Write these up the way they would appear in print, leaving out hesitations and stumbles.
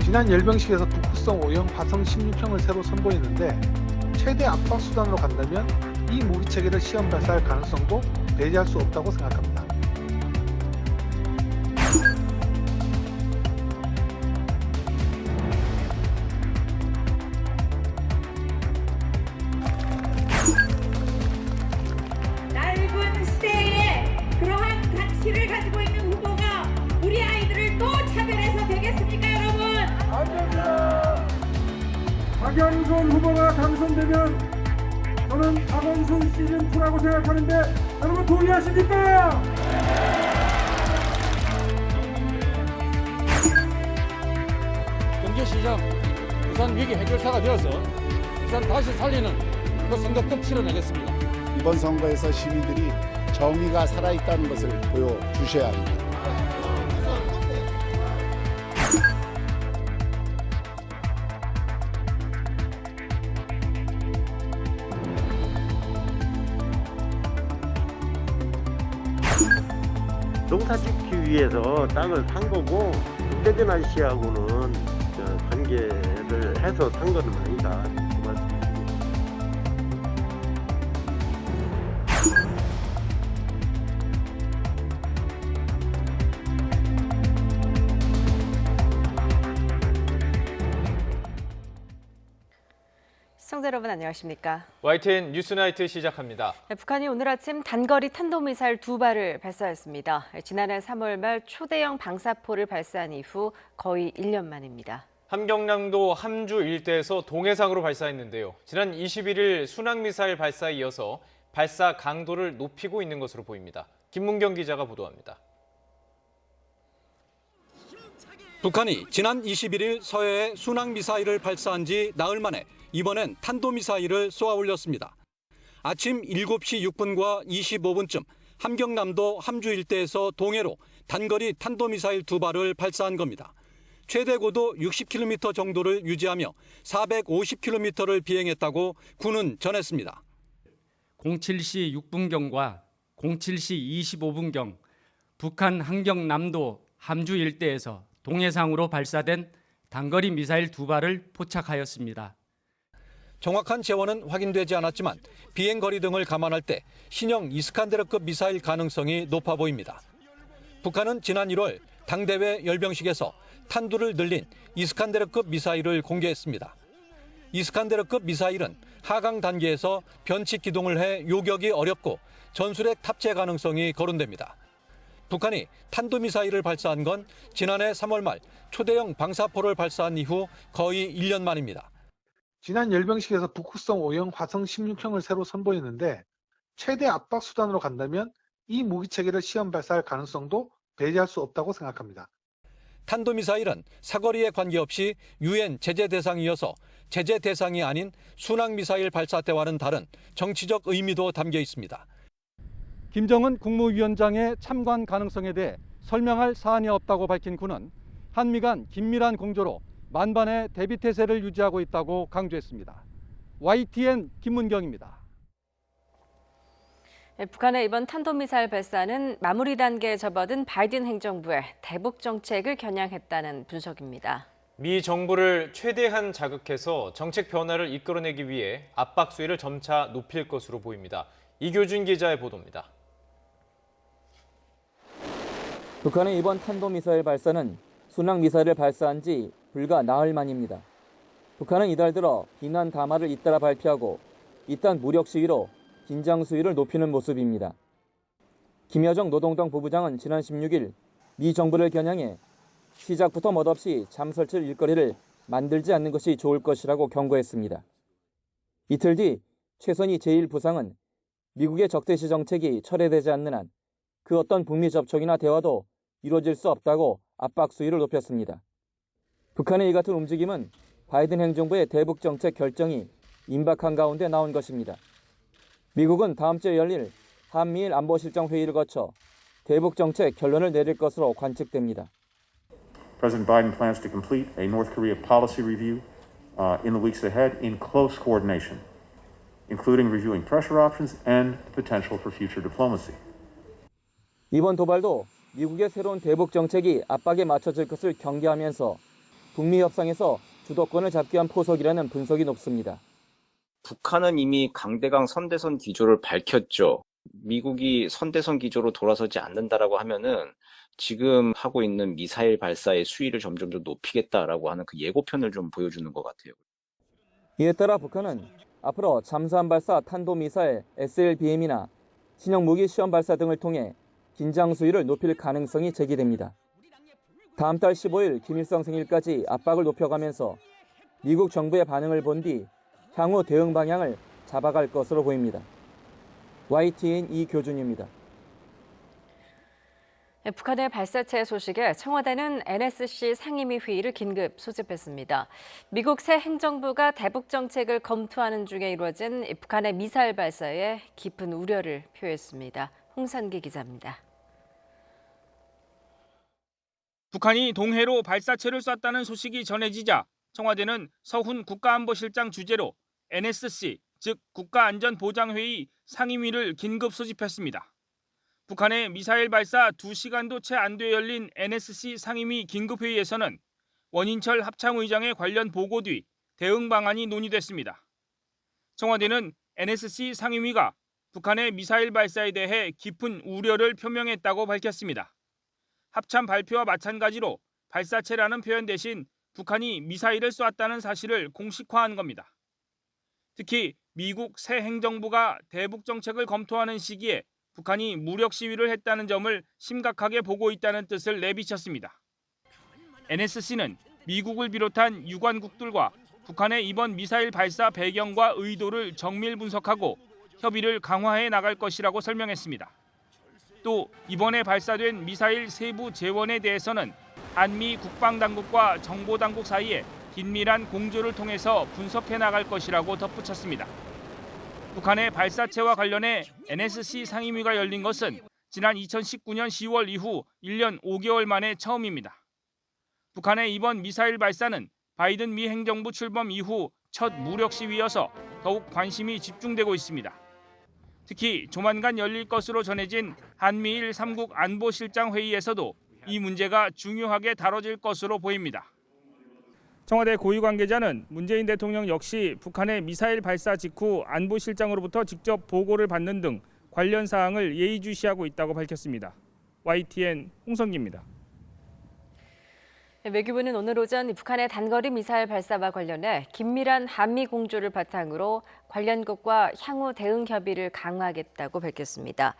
지난 열병식에서 북구성 O형 화성 16형을 새로 선보이는데 최대 압박 수단으로 간다면 이 무기 체계를 시험 발사할 가능성도 배제할 수 없다고 생각합니다. 넓은 시대에 그러한 가치를 가지고 있는 후보가 우리 아이들을 또 차별해서 되겠습니까, 여러분? 안 됩니다. 박영선 후보가 당선되면 저는 박원순 시즌2라고 생각하는데 여러분 동의하십니까? 경제시장 부산 위기 해결사가 되어서 부산 다시 살리는 그 선거도 치러내겠습니다. 이번 선거에서 시민들이 정의가 살아있다는 것을 보여주셔야 합니다. 농사 짓기 위해서 땅을 산 거고 휴대전화 씨하고는 관계를 해서 산 거는 아니다. 고맙습니다. 시청자 여러분 안녕하십니까? YTN 뉴스나이트 시작합니다. 북한이 오늘 아침 단거리 탄도미사일 2발을 발사했습니다. 지난해 3월 말 초대형 방사포를 발사한 이후 거의 1년 만입니다. 함경남도 함주 일대에서 동해상으로 발사했는데요. 지난 21일 순항미사일 발사에 이어서 발사 강도를 높이고 있는 것으로 보입니다. 김문경 기자가 보도합니다. 북한이 지난 21일 서해에 순항미사일을 발사한 지 나흘 만에 이번엔 탄도미사일을 쏘아 올렸습니다. 아침 7시 6분과 25분쯤 함경남도 함주 일대에서 동해로 단거리 탄도미사일 2발을 발사한 겁니다. 최대 고도 60km 정도를 유지하며 450km를 비행했다고 군은 전했습니다. 07시 6분경과 07시 25분경 북한 함경남도 함주 일대에서 동해상으로 발사된 단거리 미사일 2발을 포착하였습니다. 정확한 재원은 확인되지 않았지만 비행 거리 등을 감안할 때 신형 이스칸데르급 미사일 가능성이 높아 보입니다. 북한은 지난 1월 당대회 열병식에서 탄두를 늘린 이스칸데르급 미사일을 공개했습니다. 이스칸데르급 미사일은 하강 단계에서 변칙 기동을 해 요격이 어렵고 전술핵 탑재 가능성이 거론됩니다. 북한이 탄도미사일을 발사한 건 지난해 3월 말 초대형 방사포를 발사한 이후 거의 1년 만입니다. 지난 열병식에서 북구성 O형 화성 16형을 새로 선보이는데 최대 압박 수단으로 간다면 이 무기 체계를 시험 발사할 가능성도 배제할 수 없다고 생각합니다. 탄도미사일은 사거리에 관계없이 유엔 제재 대상이어서 제재 대상이 아닌 순항미사일 발사 때와는 다른 정치적 의미도 담겨 있습니다. 김정은 국무위원장의 참관 가능성에 대해 설명할 사안이 없다고 밝힌 군은 한미 간 긴밀한 공조로 만반의 대비태세를 유지하고 있다고 강조했습니다. YTN 김문경입니다. 북한의 이번 탄도미사일 발사는 마무리 단계에 접어든 바이든 행정부의 대북 정책을 겨냥했다는 분석입니다. 미 정부를 최대한 자극해서 정책 변화를 이끌어내기 위해 압박 수위를 점차 높일 것으로 보입니다. 이교준 기자의 보도입니다. 북한의 이번 탄도미사일 발사는 순항미사일을 발사한 지 불과 나흘 만입니다. 북한은 이달 들어 비난 담화를 잇따라 발표하고 이딴 무력 시위로 긴장 수위를 높이는 모습입니다. 김여정 노동당 부부장은 지난 16일 미 정부를 겨냥해 시작부터 멋없이 잠설칠 일거리를 만들지 않는 것이 좋을 것이라고 경고했습니다. 이틀 뒤 최선희 제1부상은 미국의 적대시 정책이 철회되지 않는 한 그 어떤 북미 접촉이나 대화도 이루어질 수 없다고 압박 수위를 높였습니다. 북한의 이 같은 움직임은 바이든 행정부의 대북 정책 결정이 임박한 가운데 나온 것입니다. 미국은 다음 주에 열릴 한미일 안보실장 회의를 거쳐 대북 정책 결론을 내릴 것으로 관측됩니다. President Biden plans to complete a North Korea policy review in the weeks ahead in close coordination, including reviewing pressure options and the potential for future diplomacy. 이번 도발도 미국의 새로운 대북 정책이 압박에 맞춰질 것을 경계하면서 북미 협상에서 주도권을 잡기 위한 포석이라는 분석이 높습니다. 북한은 이미 강대강 선대선 기조를 밝혔죠. 미국이 선대선 기조로 돌아서지 않는다라고 하면은 지금 하고 있는 미사일 발사의 수위를 점점 더 높이겠다라고 하는 그 예고편을 좀 보여주는 것 같아요. 이에 따라 북한은 앞으로 잠수함 발사 탄도미사일 SLBM이나 신형 무기 시험 발사 등을 통해 긴장 수위를 높일 가능성이 제기됩니다. 다음 달 15일 김일성 생일까지 압박을 높여가면서 미국 정부의 반응을 본 뒤 향후 대응 방향을 잡아갈 것으로 보입니다. YTN 이교준입니다. 북한의 발사체 소식에 청와대는 NSC 상임위 회의를 긴급 소집했습니다. 미국 새 행정부가 대북 정책을 검토하는 중에 이루어진 북한의 미사일 발사에 깊은 우려를 표했습니다. 홍산기 기자입니다. 북한이 동해로 발사체를 쐈다는 소식이 전해지자 청와대는 서훈 국가안보실장 주재로 NSC, 즉 국가안전보장회의 상임위를 긴급 소집했습니다. 북한의 미사일 발사 2시간도 채 안 돼 열린 NSC 상임위 긴급회의에서는 원인철 합참의장의 관련 보고 뒤 대응 방안이 논의됐습니다. 청와대는 NSC 상임위가 북한의 미사일 발사에 대해 깊은 우려를 표명했다고 밝혔습니다. 합참 발표와 마찬가지로 발사체라는 표현 대신 북한이 미사일을 쐈다는 사실을 공식화한 겁니다. 특히 미국 새 행정부가 대북 정책을 검토하는 시기에 북한이 무력 시위를 했다는 점을 심각하게 보고 있다는 뜻을 내비쳤습니다. NSC는 미국을 비롯한 유관국들과 북한의 이번 미사일 발사 배경과 의도를 정밀 분석하고 협의를 강화해 나갈 것이라고 설명했습니다. 또 이번에 발사된 미사일 세부 재원에 대해서는 한미 국방당국과 정보당국 사이에 긴밀한 공조를 통해서 분석해 나갈 것이라고 덧붙였습니다. 북한의 발사체와 관련해 NSC 상임위가 열린 것은 지난 2019년 10월 이후 1년 5개월 만에 처음입니다. 북한의 이번 미사일 발사는 바이든 미 행정부 출범 이후 첫 무력 시위여서 더욱 관심이 집중되고 있습니다. 특히 조만간 열릴 것으로 전해진 한미일 3국 안보실장 회의에서도 이 문제가 중요하게 다뤄질 것으로 보입니다. 청와대 고위 관계자는 문재인 대통령 역시 북한의 미사일 발사 직후 안보실장으로부터 직접 보고를 받는 등 관련 사항을 예의주시하고 있다고 밝혔습니다. YTN 홍성기입니다. 외교부는 오늘 오전 북한의 단거리 미사일 발사와 관련해 긴밀한 한미 공조를 바탕으로 관련국과 향후 대응 협의를 강화하겠다고 밝혔습니다.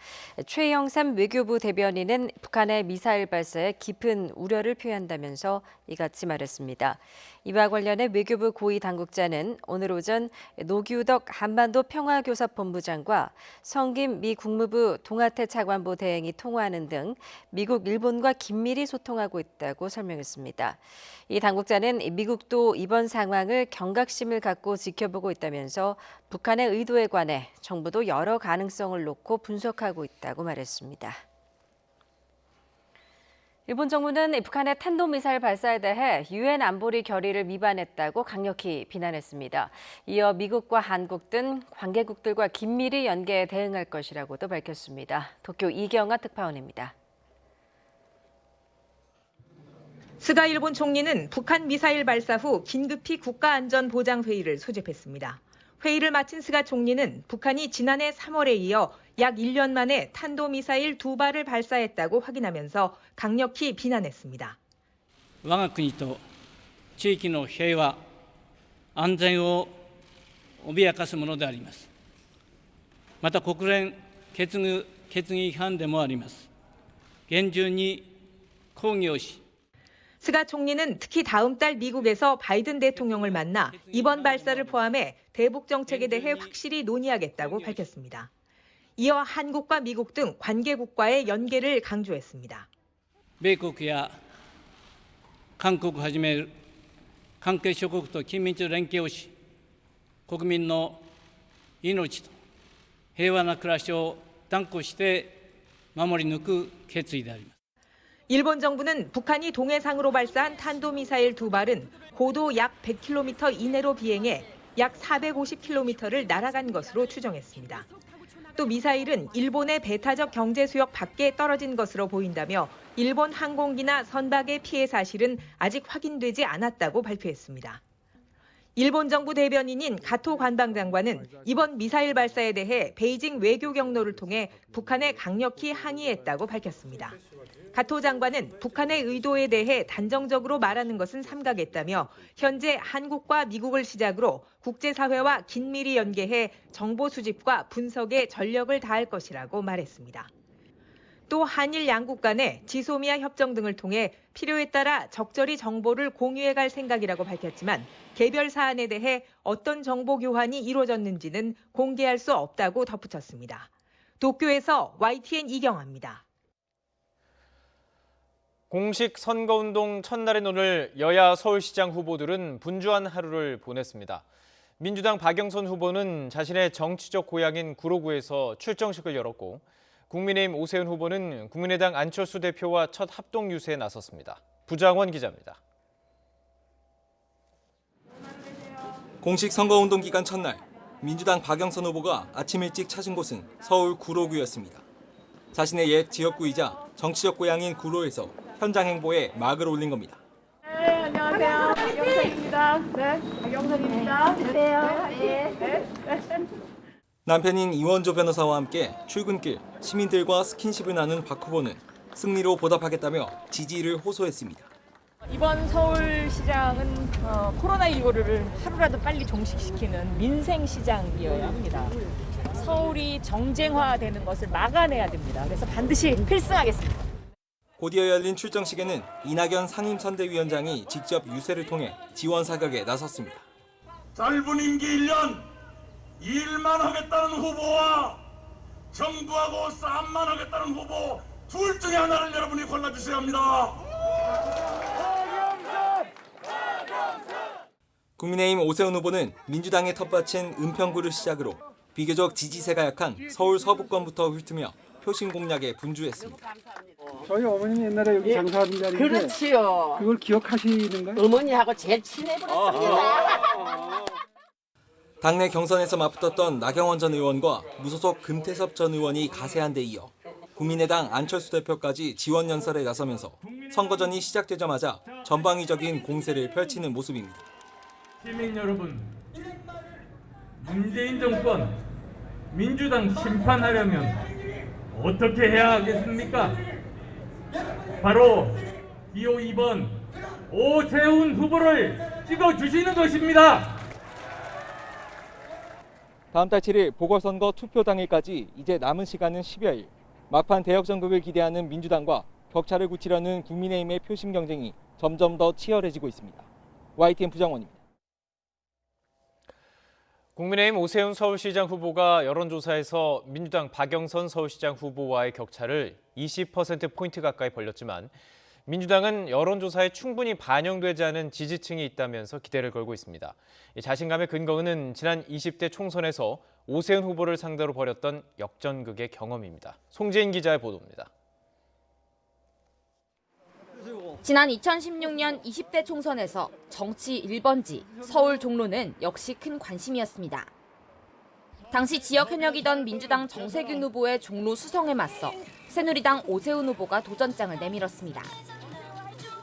최영삼 외교부 대변인은 북한의 미사일 발사에 깊은 우려를 표한다면서 이같이 말했습니다. 이와 관련해 외교부 고위 당국자는 오늘 오전 노규덕 한반도 평화교섭본부장과 성김 미 국무부 동아태 차관보 대행이 통화하는 등 미국, 일본과 긴밀히 소통하고 있다고 설명했습니다. 이 당국자는 미국도 이번 상황을 경각심을 갖고 지켜보고 있다면서 북한의 의도에 관해 정부도 여러 가능성을 놓고 분석하고 있다고 말했습니다. 일본 정부는 북한의 탄도미사일 발사에 대해 유엔 안보리 결의를 위반했다고 강력히 비난했습니다. 이어 미국과 한국 등 관계국들과 긴밀히 연계해 대응할 것이라고도 밝혔습니다. 도쿄 이경아 특파원입니다. 스가 일본 총리는 북한 미사일 발사 후 긴급히 국가안전보장회의를 소집했습니다. 회의를 마친 스가 총리는 북한이 지난해 3월에 이어 약 1년 만에 탄도미사일 2발을 발사했다고 확인하면서 강력히 비난했습니다. 我が国と地域の平和、安全を脅かすものであります。また国連決議違反でもあります。厳重に抗議をし 스가 총리는 특히 다음 달 미국에서 바이든 대통령을 만나 이번 발사를 포함해 대북 정책에 대해 확실히 논의하겠다고 밝혔습니다. 이어 한국과 미국 등 관계국과의 연계를 강조했습니다. 米国や韓国をはじめ関係諸国と緊密連携をし、国民の命と平和な暮らしを断固して守り抜く決意であります。 일본 정부는 북한이 동해상으로 발사한 탄도미사일 2발은 고도 약 100km 이내로 비행해 약 450km를 날아간 것으로 추정했습니다. 또 미사일은 일본의 배타적 경제 수역 밖에 떨어진 것으로 보인다며 일본 항공기나 선박의 피해 사실은 아직 확인되지 않았다고 발표했습니다. 일본 정부 대변인인 가토 관방장관은 이번 미사일 발사에 대해 베이징 외교 경로를 통해 북한에 강력히 항의했다고 밝혔습니다. 가토 장관은 북한의 의도에 대해 단정적으로 말하는 것은 삼가겠다며 현재 한국과 미국을 시작으로 국제사회와 긴밀히 연계해 정보 수집과 분석에 전력을 다할 것이라고 말했습니다. 또 한일 양국 간의 지소미아 협정 등을 통해 필요에 따라 적절히 정보를 공유해갈 생각이라고 밝혔지만 개별 사안에 대해 어떤 정보 교환이 이루어졌는지는 공개할 수 없다고 덧붙였습니다. 도쿄에서 YTN 이경아입니다. 공식 선거운동 첫날인 오늘 여야 서울시장 후보들은 분주한 하루를 보냈습니다. 민주당 박영선 후보는 자신의 정치적 고향인 구로구에서 출정식을 열었고 국민의힘 오세훈 후보는 국민의당 안철수 대표와 첫 합동 유세에 나섰습니다. 부장원 기자입니다. 공식 선거운동 기간 첫날, 민주당 박영선 후보가 아침 일찍 찾은 곳은 서울 구로구였습니다. 자신의 옛 지역구이자 정치적 고향인 구로에서 현장 행보에 막을 올린 겁니다. 네, 안녕하세요. 박영선입니다. 네, 박영선입니다. 네. 남편인 이원조 변호사와 함께 출근길 시민들과 스킨십을 나눈 박 후보는 승리로 보답하겠다며 지지를 호소했습니다. 이번 서울시장은 코로나19를 하루라도 빨리 종식시키는 민생시장이어야 합니다. 서울이 정쟁화되는 것을 막아내야 됩니다. 그래서 반드시 필승하겠습니다. 곧이어 열린 출정식에는 이낙연 상임선대위원장이 직접 유세를 통해 지원 사격에 나섰습니다. 짧은 임기 1년 일만 하겠다는 후보와 정부하고 싸움만 하겠다는 후보 둘 중에 하나를 여러분이 골라주셔야 합니다. 국민의힘 오세훈 후보는 민주당의 텃밭인 은평구를 시작으로 비교적 지지세가 약한 서울 서부권부터 훑으며 표심 공략에 분주했습니다. 저희 어머님 옛날에 여기 장사하던 자리인데 그렇지요. 그걸 기억하시는 거예요? 어머니하고 제일 친해버렸습니다. 당내 경선에서 맞붙었던 나경원 전 의원과 무소속 금태섭 전 의원이 가세한 데 이어 국민의당 안철수 대표까지 지원 연설에 나서면서 선거전이 시작되자마자 전방위적인 공세를 펼치는 모습입니다. 시민 여러분, 문재인 정권, 민주당 심판하려면 어떻게 해야 하겠습니까? 바로 기호 2번 오세훈 후보를 찍어주시는 것입니다. 다음 달 7일 보궐선거 투표 당일까지 이제 남은 시간은 10여일. 막판 대역 전국을 기대하는 민주당과 격차를 굳히려는 국민의힘의 표심 경쟁이 점점 더 치열해지고 있습니다. YTN 부장원입니다. 국민의힘 오세훈 서울시장 후보가 여론조사에서 민주당 박영선 서울시장 후보와의 격차를 20%포인트 가까이 벌렸지만 민주당은 여론조사에 충분히 반영되지 않은 지지층이 있다면서 기대를 걸고 있습니다. 자신감의 근거는 지난 20대 총선에서 오세훈 후보를 상대로 벌였던 역전극의 경험입니다. 송재인 기자의 보도입니다. 지난 2016년 20대 총선에서 정치 1번지 서울 종로는 역시 큰 관심이었습니다. 당시 지역 현역이던 민주당 정세균 후보의 종로 수성에 맞서 새누리당 오세훈 후보가 도전장을 내밀었습니다.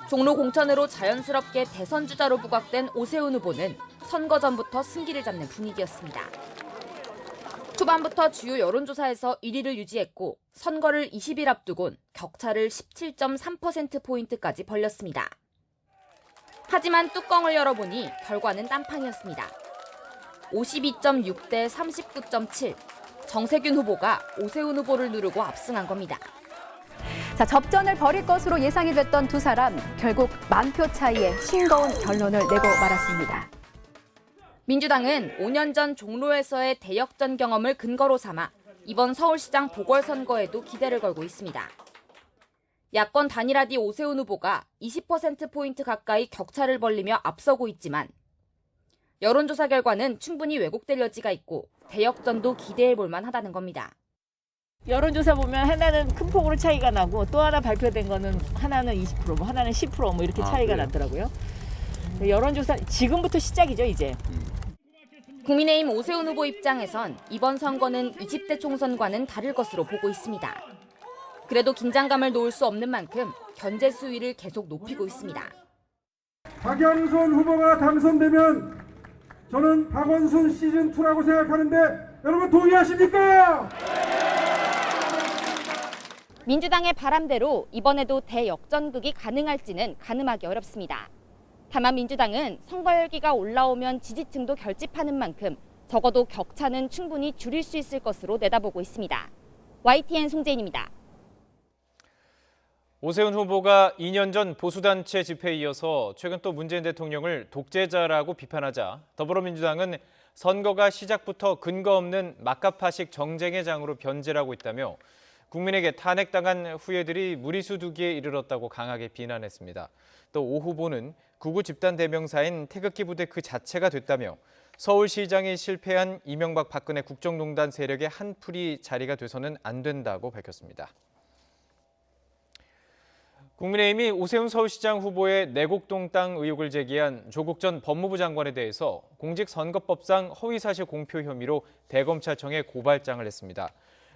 종로 공천으로 자연스럽게 대선 주자로 부각된 오세훈 후보는 선거 전부터 승기를 잡는 분위기였습니다. 초반부터 주요 여론조사에서 1위를 유지했고 선거를 20일 앞두곤 격차를 17.3%포인트까지 벌렸습니다. 하지만 뚜껑을 열어보니 결과는 딴판이었습니다. 52.6대 39.7. 정세균 후보가 오세훈 후보를 누르고 압승한 겁니다. 자, 접전을 벌일 것으로 예상이 됐던 두 사람, 결국 만표 차이에 싱거운 결론을 내고 말았습니다. 민주당은 5년 전 종로에서의 대역전 경험을 근거로 삼아 이번 서울시장 보궐선거에도 기대를 걸고 있습니다. 야권 단일화뒤 오세훈 후보가 20%포인트 가까이 격차를 벌리며 앞서고 있지만 여론조사 결과는 충분히 왜곡될 여지가 있고 대역전도 기대해볼 만하다는 겁니다. 여론조사 보면 하나는 큰 폭으로 차이가 나고 또 하나 발표된 거는 하나는 20%, 뭐 하나는 10% 뭐 이렇게 차이가 나더라고요. 여론조사 지금부터 시작이죠, 이제. 국민의힘 오세훈 후보 입장에선 이번 선거는 20대 총선과는 다를 것으로 보고 있습니다. 그래도 긴장감을 놓을 수 없는 만큼 견제 수위를 계속 높이고 있습니다. 박영선 후보가 당선되면 저는 박원순 시즌2라고 생각하는데 여러분 동의하십니까? 민주당의 바람대로 이번에도 대역전극이 가능할지는 가늠하기 어렵습니다. 다만 민주당은 선거 열기가 올라오면 지지층도 결집하는 만큼 적어도 격차는 충분히 줄일 수 있을 것으로 내다보고 있습니다. YTN 송재인입니다. 오세훈 후보가 2년 전 보수단체 집회에 이어서 최근 또 문재인 대통령을 독재자라고 비판하자 더불어민주당은 선거가 시작부터 근거 없는 막가파식 정쟁의 장으로 변질하고 있다며 국민에게 탄핵당한 후예들이 무리수 두기에 이르렀다고 강하게 비난했습니다. 또 오 후보는 구구 집단 대명사인 태극기 부대 그 자체가 됐다며 서울시장이 실패한 이명박 박근혜 국정농단 세력의 한풀이 자리가 돼서는 안 된다고 밝혔습니다. 국민의힘이 오세훈 서울시장 후보의 내곡동 땅 의혹을 제기한 조국 전 법무부 장관에 대해서 공직선거법상 허위사실 공표 혐의로 대검찰청에 고발장을 했습니다.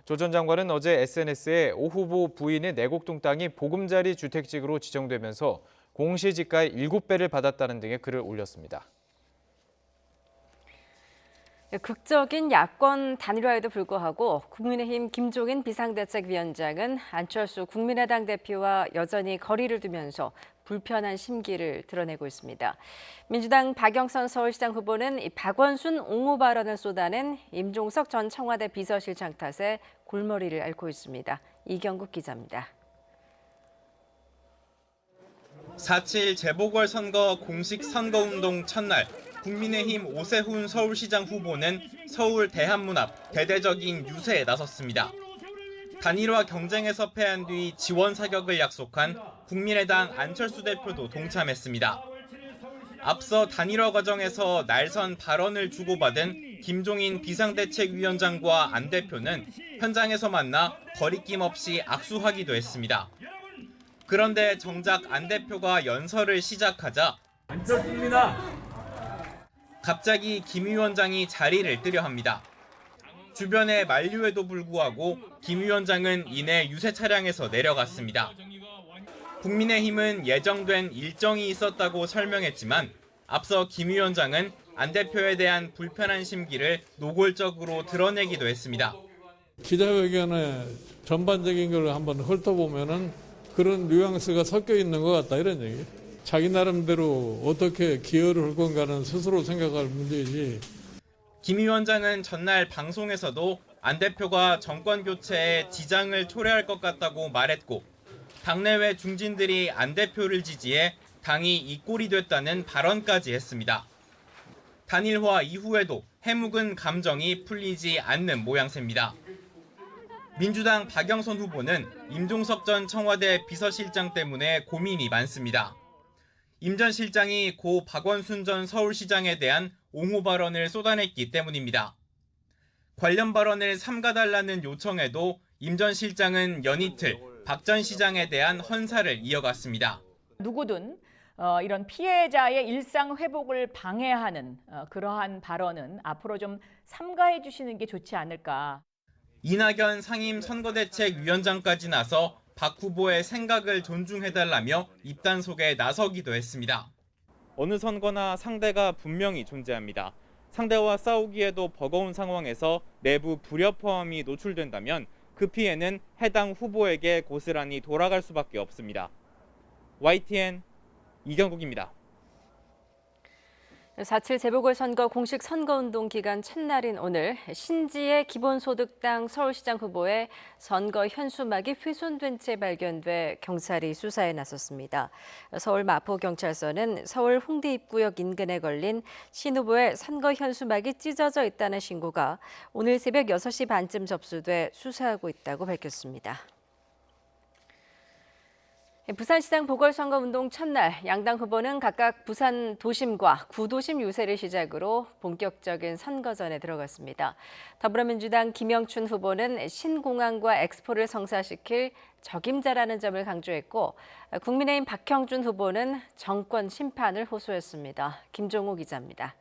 조 전 장관은 어제 SNS에 오 후보 부인의 내곡동 땅이 보금자리 주택지구로 지정되면서 공시지가의 7배를 받았다는 등의 글을 올렸습니다. 극적인 야권 단일화에도 불구하고 국민의힘 김종인 비상대책위원장은 안철수 국민의당 대표와 여전히 거리를 두면서 불편한 심기를 드러내고 있습니다. 민주당 박영선 서울시장 후보는 박원순 옹호 발언을 쏟아낸 임종석 전 청와대 비서실장 탓에 골머리를 앓고 있습니다. 이경국 기자입니다. 4.7 재보궐선거 공식 선거운동 첫날 국민의힘 오세훈 서울시장 후보는 서울 대한문 앞 대대적인 유세에 나섰습니다. 단일화 경쟁에서 패한 뒤 지원 사격을 약속한 국민의당 안철수 대표도 동참했습니다. 앞서 단일화 과정에서 날선 발언을 주고받은 김종인 비상대책위원장과 안 대표는 현장에서 만나 거리낌 없이 악수하기도 했습니다. 그런데 정작 안 대표가 연설을 시작하자 안철수입니다. 갑자기 김 위원장이 자리를 뜨려 합니다. 주변의 만류에도 불구하고 김 위원장은 이내 유세 차량에서 내려갔습니다. 국민의힘은 예정된 일정이 있었다고 설명했지만 앞서 김 위원장은 안 대표에 대한 불편한 심기를 노골적으로 드러내기도 했습니다. 기자회견의 전반적인 걸 한번 훑어보면은 그런 뉘앙스가 섞여 있는 것 같다 이런 얘기. 자기 나름대로 어떻게 기여를 할 건가는 스스로 생각할 문제이지. 김 위원장은 전날 방송에서도 안 대표가 정권 교체에 지장을 초래할 것 같다고 말했고 당내외 중진들이 안 대표를 지지해 당이 이 꼴이 됐다는 발언까지 했습니다. 단일화 이후에도 해묵은 감정이 풀리지 않는 모양새입니다. 민주당 박영선 후보는 임종석 전 청와대 비서실장 때문에 고민이 많습니다. 임 전 실장이 고 박원순 전 서울시장에 대한 옹호 발언을 쏟아냈기 때문입니다. 관련 발언을 삼가달라는 요청에도 임 전 실장은 연이틀 박 전 시장에 대한 헌사를 이어갔습니다. 누구든 이런 피해자의 일상 회복을 방해하는 그러한 발언은 앞으로 좀 삼가해 주시는 게 좋지 않을까. 이낙연 상임 선거대책위원장까지 나서 박 후보의 생각을 존중해달라며 입단속에 나서기도 했습니다. 어느 선거나 상대가 분명히 존재합니다. 상대와 싸우기에도 버거운 상황에서 내부 불협화음이 노출된다면 그 피해는 해당 후보에게 고스란히 돌아갈 수밖에 없습니다. YTN 이경국입니다. 4.7 재보궐선거 공식 선거운동 기간 첫날인 오늘 신지의 기본소득당 서울시장 후보의 선거 현수막이 훼손된 채 발견돼 경찰이 수사에 나섰습니다. 서울 마포경찰서는 서울 홍대 입구역 인근에 걸린 신 후보의 선거 현수막이 찢어져 있다는 신고가 오늘 새벽 6시 반쯤 접수돼 수사하고 있다고 밝혔습니다. 부산시장 보궐선거운동 첫날 양당 후보는 각각 부산 도심과 구도심 유세를 시작으로 본격적인 선거전에 들어갔습니다. 더불어민주당 김영춘 후보는 신공항과 엑스포를 성사시킬 적임자라는 점을 강조했고 국민의힘 박형준 후보는 정권 심판을 호소했습니다. 김종호 기자입니다.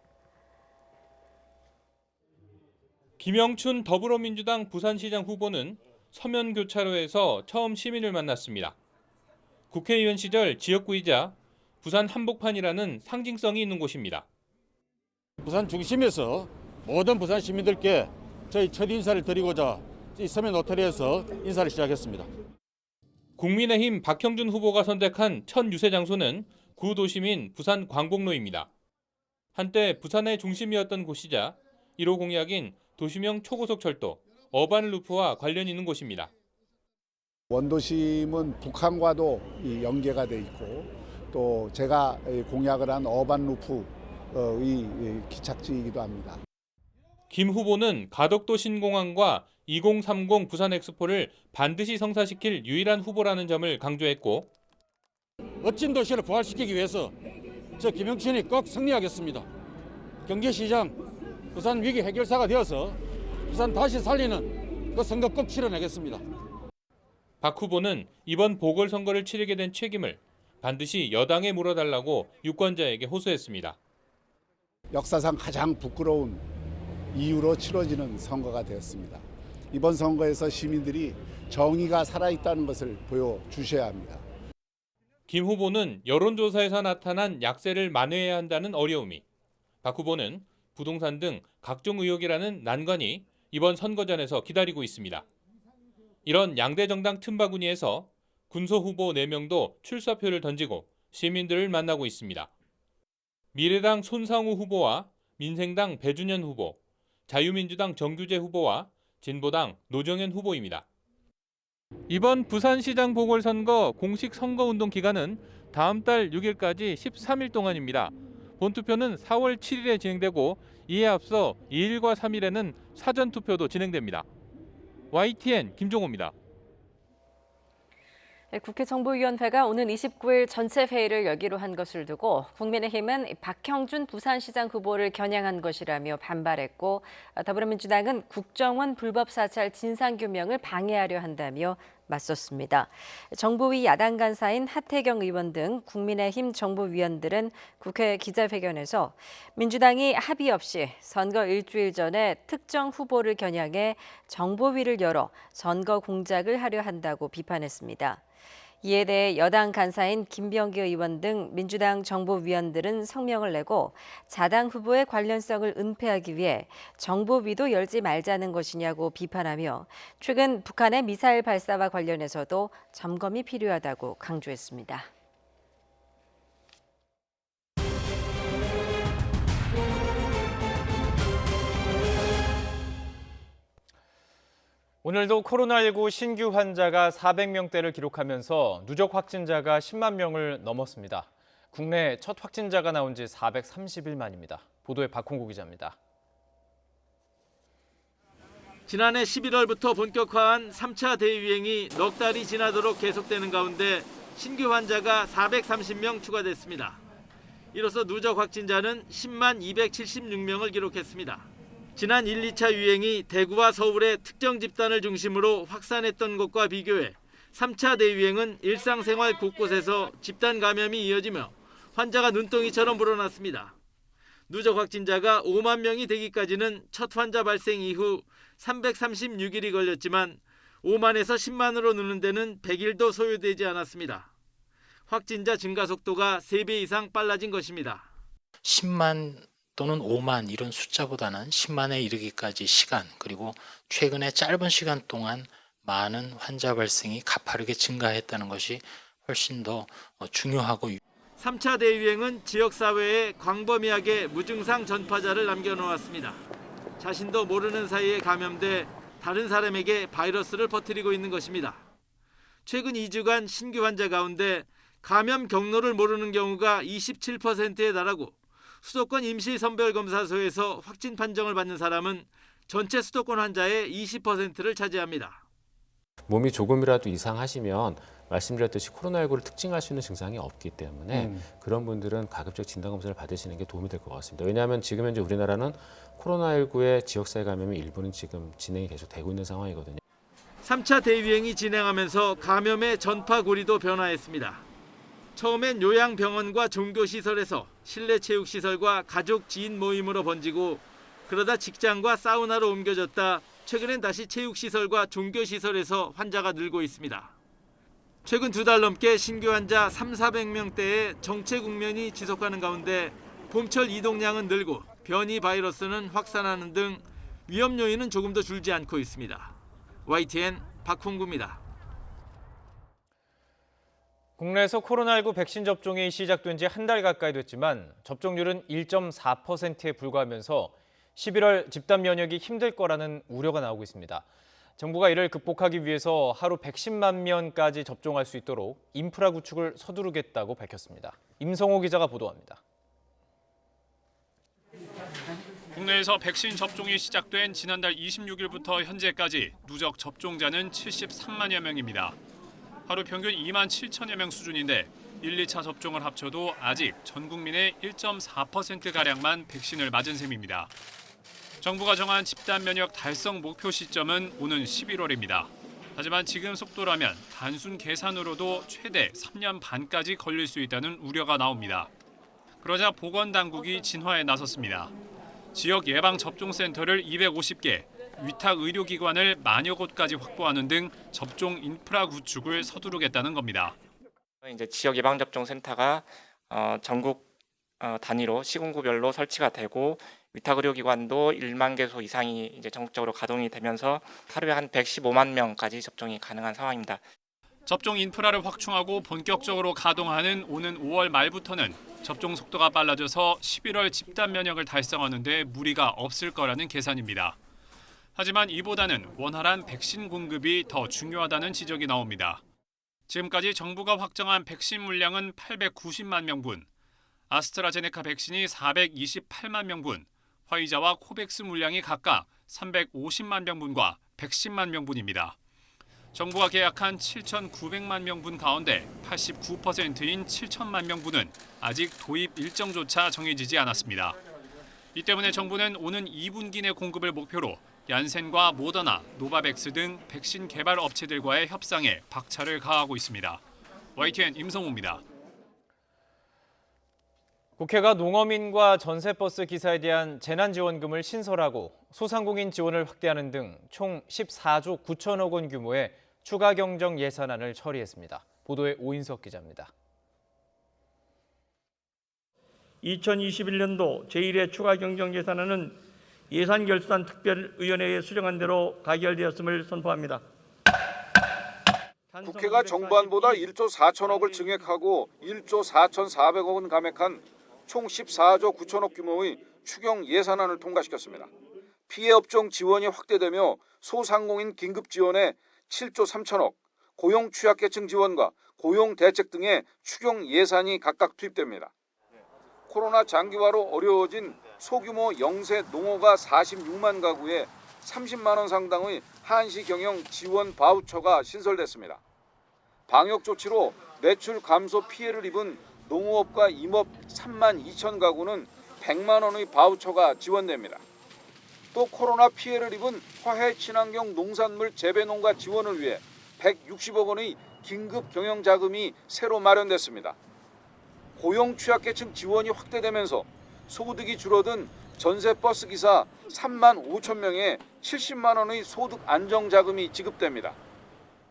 김영춘 더불어민주당 부산시장 후보는 서면교차로에서 처음 시민을 만났습니다. 국회의원 시절 지역구이자 부산 한복판이라는 상징성이 있는 곳입니다. 부산 중심에서 모든 부산 시민들께 저희 첫 인사를 드리고자 이 서면 노터리에서 인사를 시작했습니다. 국민의힘 박형준 후보가 선택한 첫 유세 장소는 구도심인 부산 광복로입니다. 한때 부산의 중심이었던 곳이자 1호 공약인 도심형 초고속철도 어반루프와 관련이 있는 곳입니다. 원도심은 북한과도 연계가 돼 있고 또 제가 공약을 한 어반루프의 기착지이기도 합니다. 김 후보는 가덕도 신공항과 2030 부산 엑스포를 반드시 성사시킬 유일한 후보라는 점을 강조했고 멋진 도시를 부활시키기 위해서 저 김영춘이 꼭 승리하겠습니다. 경제시장, 부산 위기 해결사가 되어서 부산 다시 살리는 그 선거 꼭 치러내겠습니다. 박 후보는 이번 보궐선거를 치르게 된 책임을 반드시 여당에 물어달라고 유권자에게 호소했습니다. 역사상 가장 부끄러운 이유로 치러지는 선거가 되었습니다. 이번 선거에서 시민들이 정의가 살아있다는 것을 보여주셔야 합니다. 김 후보는 여론조사에서 나타난 약세를 만회해야 한다는 어려움이, 박 후보는 부동산 등 각종 의혹이라는 난관이 이번 선거전에서 기다리고 있습니다. 이런 양대 정당 틈바구니에서 군소 후보 4명도 출사표를 던지고 시민들을 만나고 있습니다. 미래당 손상우 후보와 민생당 배준현 후보, 자유민주당 정규재 후보와 진보당 노정현 후보입니다. 이번 부산시장 보궐선거 공식 선거운동 기간은 다음 달 6일까지 13일 동안입니다. 본투표는 4월 7일에 진행되고 이에 앞서 2일과 3일에는 사전투표도 진행됩니다. YTN 김종호입니다. 국회 정보위원회가 오는 29일 전체 회의를 열기로 한 것을 두고 국민의힘은 박형준 부산시장 후보를 겨냥한 것이라며 반발했고 더불어민주당은 국정원 불법 사찰 진상규명을 방해하려 한다며 맞섰습니다. 정보위 야당 간사인 하태경 의원 등 국민의힘 정보위원들은 국회 기자회견에서 민주당이 합의 없이 선거 일주일 전에 특정 후보를 겨냥해 정보위를 열어 선거 공작을 하려 한다고 비판했습니다. 이에 대해 여당 간사인 김병기 의원 등 민주당 정보위원들은 성명을 내고 자당 후보의 관련성을 은폐하기 위해 정보위도 열지 말자는 것이냐고 비판하며 최근 북한의 미사일 발사와 관련해서도 점검이 필요하다고 강조했습니다. 오늘도 코로나19 신규 환자가 400명대를 기록하면서 누적 확진자가 10만 명을 넘었습니다. 국내 첫 확진자가 나온 지 430일 만입니다. 보도에 박홍구 기자입니다. 지난해 11월부터 본격화한 3차 대유행이 넉 달이 지나도록 계속되는 가운데 신규 환자가 430명 추가됐습니다. 이로써 누적 확진자는 10만 276명을 기록했습니다. 지난 1, 2차 유행이 대구와 서울의 특정 집단을 중심으로 확산했던 것과 비교해 3차 대유행은 일상생활 곳곳에서 집단 감염이 이어지며 환자가 눈덩이처럼 불어났습니다. 누적 확진자가 5만 명이 되기까지는 첫 환자 발생 이후 336일이 걸렸지만 5만에서 10만으로 느는 데는 100일도 소요되지 않았습니다. 확진자 증가 속도가 3배 이상 빨라진 것입니다. 10만 또는 5만 이런 숫자보다는 10만에 이르기까지 시간, 그리고 최근에 짧은 시간 동안 많은 환자 발생이 가파르게 증가했다는 것이 훨씬 더 중요하고 3차 대유행은 지역사회에 광범위하게 무증상 전파자를 남겨놓았습니다. 자신도 모르는 사이에 감염돼 다른 사람에게 바이러스를 퍼뜨리고 있는 것입니다. 최근 2주간 신규 환자 가운데 감염 경로를 모르는 경우가 27%에 달하고 수도권 임시선별검사소에서 확진 판정을 받는 사람은 전체 수도권 환자의 20%를 차지합니다. 몸이 조금이라도 이상하시면 말씀드렸듯이 코로나19를 특징할 수 있는 증상이 없기 때문에 그런 분들은 가급적 진단검사를 받으시는 게 도움이 될 것 같습니다. 왜냐하면 지금 현재 우리나라는 코로나19의 지역사회 감염이 일부는 지금 진행이 계속 되고 있는 상황이거든요. 3차 대유행이 진행하면서 감염의 전파 고리도 변화했습니다. 처음엔 요양병원과 종교시설에서 실내 체육시설과 가족 지인 모임으로 번지고 그러다 직장과 사우나로 옮겨졌다 최근엔 다시 체육시설과 종교시설에서 환자가 늘고 있습니다. 최근 2달 넘게 신규 환자 300~400명대의 정체 국면이 지속하는 가운데 봄철 이동량은 늘고 변이 바이러스는 확산하는 등 위험 요인은 조금 더 줄지 않고 있습니다. YTN 박홍구입니다. 국내에서 코로나19 백신 접종이 시작된 지 한 달 가까이 됐지만 접종률은 1.4%에 불과하면서 11월 집단 면역이 힘들 거라는 우려가 나오고 있습니다. 정부가 이를 극복하기 위해서 하루 110만 명까지 접종할 수 있도록 인프라 구축을 서두르겠다고 밝혔습니다. 임성호 기자가 보도합니다. 국내에서 백신 접종이 시작된 지난달 26일부터 현재까지 누적 접종자는 73만여 명입니다. 하루 평균 2만 7천여 명 수준인데 1, 2차 접종을 합쳐도 아직 전 국민의 1.4%가량만 백신을 맞은 셈입니다. 정부가 정한 집단 면역 달성 목표 시점은 오는 11월입니다. 하지만 지금 속도라면 단순 계산으로도 최대 3년 반까지 걸릴 수 있다는 우려가 나옵니다. 그러자 보건당국이 진화에 나섰습니다. 지역 예방접종센터를 250개, 위탁 의료기관을 만여 곳까지 확보하는 등 접종 인프라 구축을 서두르겠다는 겁니다. 이제 지역 예방접종센터가 전국 단위로 시군구별로 설치가 되고 위탁 의료기관도 1만 개소 이상이 이제 전국적으로 가동이 되면서 하루에 한 115만 명까지 접종이 가능한 상황입니다. 접종 인프라를 확충하고 본격적으로 가동하는 오는 5월 말부터는 접종 속도가 빨라져서 11월 집단 면역을 달성하는 데 무리가 없을 거라는 계산입니다. 하지만 이보다는 원활한 백신 공급이 더 중요하다는 지적이 나옵니다. 지금까지 정부가 확정한 백신 물량은 890만 명분, 아스트라제네카 백신이 428만 명분, 화이자와 코백스 물량이 각각 350만 명분과 110만 명분입니다. 정부가 계약한 7,900만 명분 가운데 89%인 7천만 명분은 아직 도입 일정조차 정해지지 않았습니다. 이 때문에 정부는 오는 2분기 내 공급을 목표로 얀센과 모더나, 노바백스 등 백신 개발 업체들과의 협상에 박차를 가하고 있습니다. YTN 임성호입니다. 국회가 농어민과 전세버스 기사에 대한 재난지원금을 신설하고 소상공인 지원을 확대하는 등 총 14조 9천억 원 규모의 추가 경정 예산안을 처리했습니다. 보도에 오인석 기자입니다. 2021년도 제1회 추가 경정 예산안은 예산결산특별위원회에 수정한 대로 가결되었음을 선포합니다. 국회가 정부안보다 1조 4천억을 증액하고 1조 4,400억 원 감액한 총 14조 9천억 규모의 추경 예산안을 통과시켰습니다. 피해 업종 지원이 확대되며 소상공인 긴급 지원에 7조 3천억, 고용 취약계층 지원과 고용 대책 등의 추경 예산이 각각 투입됩니다. 코로나 장기화로 어려워진 소규모 영세 농어가 46만 가구에 30만 원 상당의 한시 경영 지원 바우처가 신설됐습니다. 방역 조치로 매출 감소 피해를 입은 농어업과 임업 3만 2천 가구는 100만 원의 바우처가 지원됩니다. 또 코로나 피해를 입은 화해 친환경 농산물 재배농가 지원을 위해 160억 원의 긴급 경영 자금이 새로 마련됐습니다. 고용 취약계층 지원이 확대되면서 소득이 줄어든 전세버스 기사 3만 5천 명에 70만 원의 소득 안정 자금이 지급됩니다.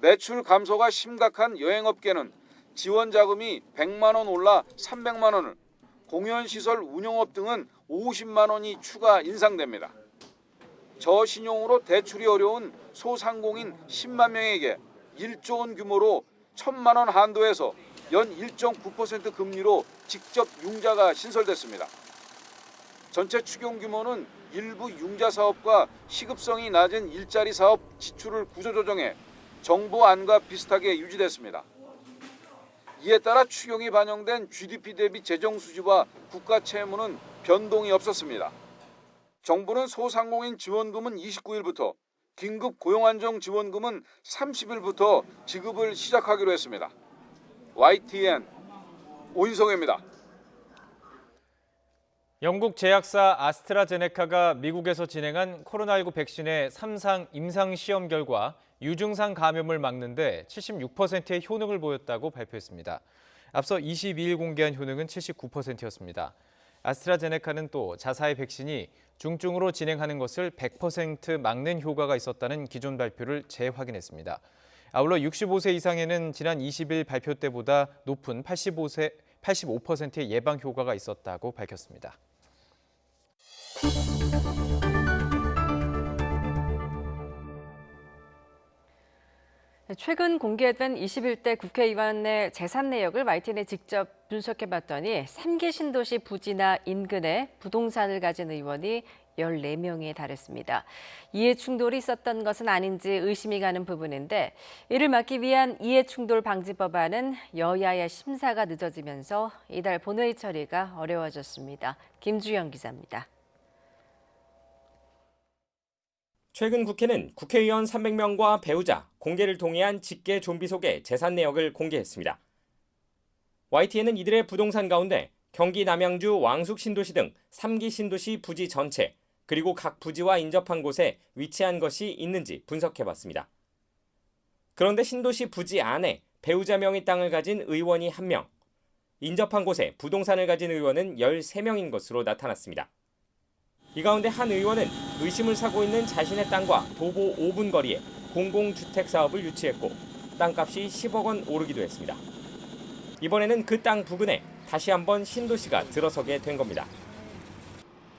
매출 감소가 심각한 여행업계는 지원 자금이 100만 원 올라 300만 원을, 공연시설 운영업 등은 50만 원이 추가 인상됩니다. 저신용으로 대출이 어려운 소상공인 10만 명에게 1조 원 규모로 1,000만 원 한도에서 연 1.9% 금리로 직접 융자가 신설됐습니다. 전체 추경 규모는 일부 융자 사업과 시급성이 낮은 일자리 사업 지출을 구조조정해 정부 안과 비슷하게 유지됐습니다. 이에 따라 추경이 반영된 GDP 대비 재정 수지와 국가 채무는 변동이 없었습니다. 정부는 소상공인 지원금은 29일부터, 긴급 고용안정 지원금은 30일부터 지급을 시작하기로 했습니다. YTN 오인성입니다. 영국 제약사 아스트라제네카가 미국에서 진행한 코로나19 백신의 3상 임상 시험 결과 유증상 감염을 막는 데 76%의 효능을 보였다고 발표했습니다. 앞서 22일 공개한 효능은 79%였습니다. 아스트라제네카는 또 자사의 백신이 중증으로 진행하는 것을 100% 막는 효과가 있었다는 기존 발표를 재확인했습니다. 아울러 65세 이상에는 지난 20일 발표 때보다 높은 85%의 예방 효과가 있었다고 밝혔습니다. 최근 공개된 21대 국회의원의 재산 내역을 YTN에 직접 분석해봤더니 3기 신도시 부지나 인근에 부동산을 가진 의원이 14명에 달했습니다. 이해충돌이 있었던 것은 아닌지 의심이 가는 부분인데 이를 막기 위한 이해충돌 방지 법안은 여야의 심사가 늦어지면서 이달 본회의 처리가 어려워졌습니다. 김주영 기자입니다. 최근 국회는 국회의원 300명과 배우자, 공개를 동의한 직계 좀비 속의 재산 내역을 공개했습니다. YTN은 이들의 부동산 가운데 경기 남양주 왕숙 신도시 등 3기 신도시 부지 전체, 그리고 각 부지와 인접한 곳에 위치한 것이 있는지 분석해봤습니다. 그런데 신도시 부지 안에 배우자 명의 땅을 가진 의원이 1명, 인접한 곳에 부동산을 가진 의원은 13명인 것으로 나타났습니다. 이 가운데 한 의원은 의심을 사고 있는 자신의 땅과 도보 5분 거리에 공공주택 사업을 유치했고 땅값이 10억 원 오르기도 했습니다. 이번에는 그 땅 부근에 다시 한번 신도시가 들어서게 된 겁니다.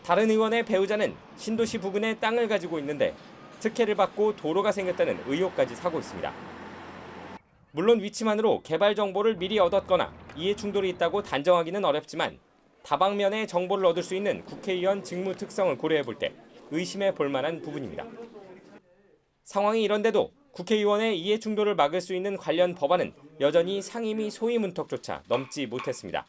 다른 의원의 배우자는 신도시 부근에 땅을 가지고 있는데 특혜를 받고 도로가 생겼다는 의혹까지 사고 있습니다. 물론 위치만으로 개발 정보를 미리 얻었거나 이해 충돌이 있다고 단정하기는 어렵지만 다방면의 정보를 얻을 수 있는 국회의원 직무 특성을 고려해 볼 때 의심해 볼 만한 부분입니다. 상황이 이런데도 국회의원의 이해 충돌을 막을 수 있는 관련 법안은 여전히 상임위 소위 문턱조차 넘지 못했습니다.